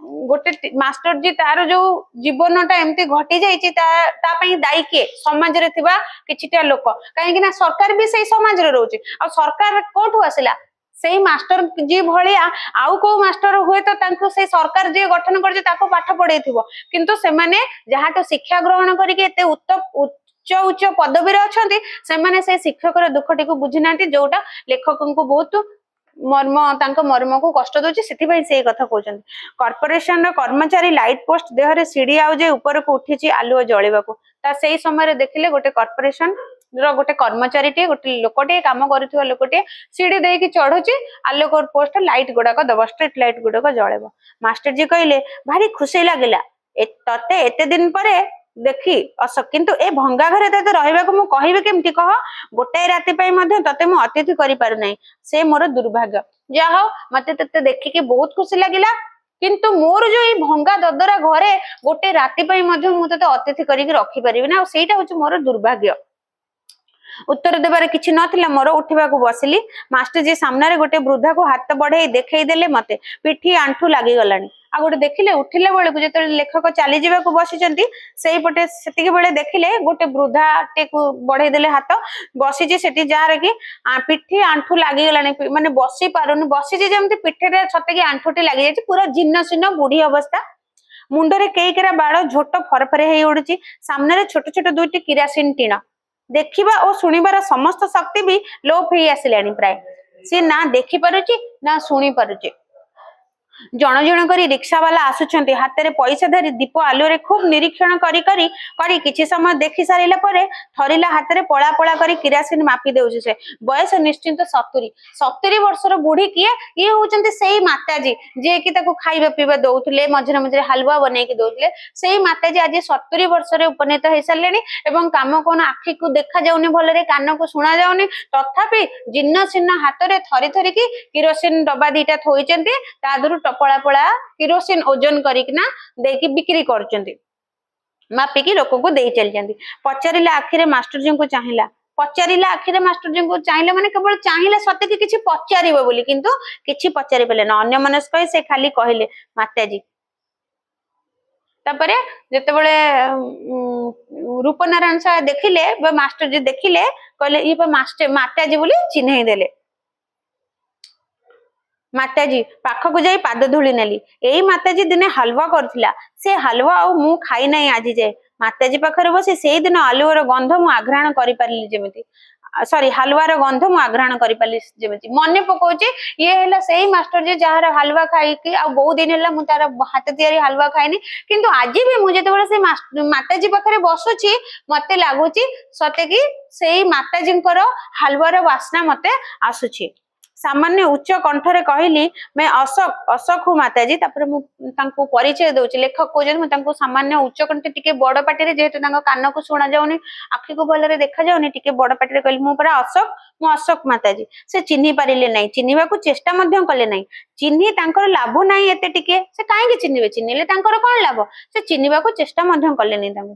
Speaker 1: गोटे मास्टर जी तार जो जीवनटा एमती घटी जाइए दायी किए समाज रे थिबा किछिटा लोक कहीं ना सरकार भी सही समाज रे रहउची आ सरकार कोठु आसिला से मास्टर जी भलिया आउ को मास्टर हुए तो तांको से सरकार जे गठन करजे ताको पाठ पढैथिबो किंतु से माने जहाटो शिक्षा ग्रहण करिके एते उच्च उच्च पदवी रे अछंती से माने से शिक्षक दुखटी को बुझी नांती जोटा लेखकों को बहुत मर्म तांको मर्म को कष्ट दोची सेति से कथा कहउछन कॉर्पोरेशन रो कर्मचारी लाइट पोस्ट देहरे सीढ़ी आउ जे ऊपर को उठीची आलुओ जळिबाको ता सेही समय देखिले गोटे कॉर्पोरेशन रो गोटे कर्मचारी टे गोटे लोकटे काम करूथवा लोकटे सीढ़ी दे की चढ़ुची आलोक पोस्ट लाइट गुडाक दब स्ट्रीट लाइट गुडाक जळेबो मास्टर जी कहले भारी खुशी लागिला तते एते दिन परे देखी किंतु ए भंगा घरे तते रहइबाको मु कहिबे केमती कह गोटाए राति पई मध्ये तते मु अतिथि करि पारु नै से मोर दुर्भाग्य जा हो मते तते देखि के बहुत खुशी लागिला किंतु मोर जो ई भंगा ददरा घरे गोटे राति पई मध्ये मु तते अतिथि करि के रखि परिबि ना सेटा होची मोर दुर्भाग्य उत्तर देबार किछि नथिला मोर उठिबा को बसिली मास्टर जी सामने गोटे वृद्धा को हाथ बढ़े देखई देले मते पिठी आंठू लागि गलानी आ गोटे देखिले उठिले बेले को जेते लेखक चली जाबा को बसिचंती सेही पटे सेतिके बेले देखिले गोटे वृद्धा टे को बढ़े देले हाथ बसी जे सेठी जार की पिठी आंठू लागि गलानी माने बसी पारुनी बसी जे जेमती पिठी रे छते की आंठूटी लागि जाय पूरा जिन्न सिन्न बुढ़ी अवस्था मुंडरे केकेरा बाळ झोट फरफरे हेई उडुची सामने रे छोट छोट दुईटी किरासिन टीण देखिबा और सुनिबार समस्त शक्ति भी लोप हो आसिलानी प्राय सी ना देखि पारुची ना सुनी पारुची जण जण करी रिक्शा वाला आसुचंती हाथ में पैसा धरी दीप आलुरे रे खूब निरीक्षण करी करी करी किछि समय देखि सारिला परे थरिला हाथ में पळा पळा करी किरासिन मापी देउछि से बयस निश्चिंत 70 वर्षर बुढ़ी किए ये होचंती सेही माताजी जे कि ताको खाइबा पीबा दउथले मझरे मझरे हलवा बनै कि दउथले सेही माताजी आज 70 वर्षरे उपनीत होई सारलेनी एवं काम कोन आखि को देखा जाउनी भलरे कान को सुना जाउनी तथापि जिन्न सिन्न हाथ में थरी थरी की किरोसिन डब्बा दीटा थोइचंती ता दरु पळा पळा किरोसिन ओजन करिकना देकी बिक्री करचंती मापिकी लोक को देई चल जांती पचारिला आखिरे मास्टर जी को चाहिला पचारिला आखिरे मास्टर जी को चाहिला माने केवल चाहिला सत्य की किछि पचारिबो बोली किंतु किछि पचारि पेले न अन्य मनस्क से खाली कहले माताजी तापरे जते बेले रूपनारायण साह देखिले बा मास्टर जी देखिले कहले ई मास्टर माताजी बोली चिन्है देले माताजी पाखक जाई पाद धूली नेली एई माताजी दिने हलवा करथिला से हलवा आ मु खाई नै आजि जे माताजी पाखरे बसी से दिन आलुवर गंध मु आघ्राण करि पारली जेमिति सॉरी हलवार गंध मु आघ्राण करि पारली जेमिति मने पकोची ये हैला सेही मास्टर जी जहार हलवा खाई कि आ बहु दिन हैला मु तार हाथ तयारी हलवा खाइनी किंतु आजि भी मु जेते बेले से माताजी पाखरे बसुची मते लागुची सते कि सेही माताजींकर हलवार वासना मते आसुची सामान्य उच्च कंठरे कहली मैं अशोक अशोक हूँ माताजी तापर मु तांको परिचय दउची लेखक को मु तांको सामान्य उच्च कंठ टिके बड़ पाटी रे जेहेतु तांको कान को सुना जाउनी आखि को भलरे देखा जाउनी टिके बड़ पाटी रे कहली मु परा अशोक मु अशोक माताजी से चिन्ही पारिले नै चिन्हिबा को चेष्टा मध्य कले नै चिन्ही तांकर लाभ नै एते टिके से काहे के चिन्हिबे चिन्हिले तांकर कोन लाभ से चिन्हिबा को चेष्टा मध्य कले नै तांको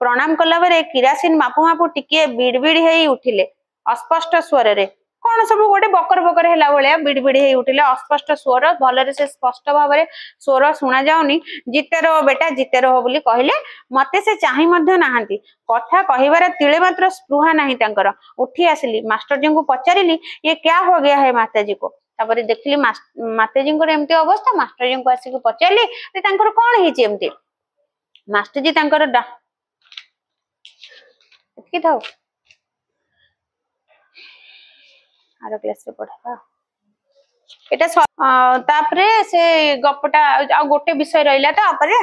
Speaker 1: प्रणाम कला बेरे किरासिन मापु मापु टिके बिड़बिड़ हेई उठिले अस्पष्ट स्वर रे कौन सब गोटे बकर बकर है भाया बिड़बिड़ हो उठिले अस्पष्ट स्वर भलरे से स्पष्ट भाव में स्वर शुणा जाऊनी जिते रहो बेटा जिते रहो बोली कहले मते से चाहि मध्य नाहांती कथा कहिबार तिले मात्र स्पृहा नहीं तांकर उठी आसिली मास्टर जी को पचारिली ये क्या हो गया है माताजी को तापर देखली माताजी को एमती अवस्था मास्टर जी को आसिक पचारिली तांकर कौन हेची एमती मास्टर जी तांकर एतकी थाओ आरो क्लास रे पढ़ा एटा तापरे से गपटा आ गोटे विषय रहिला तापरे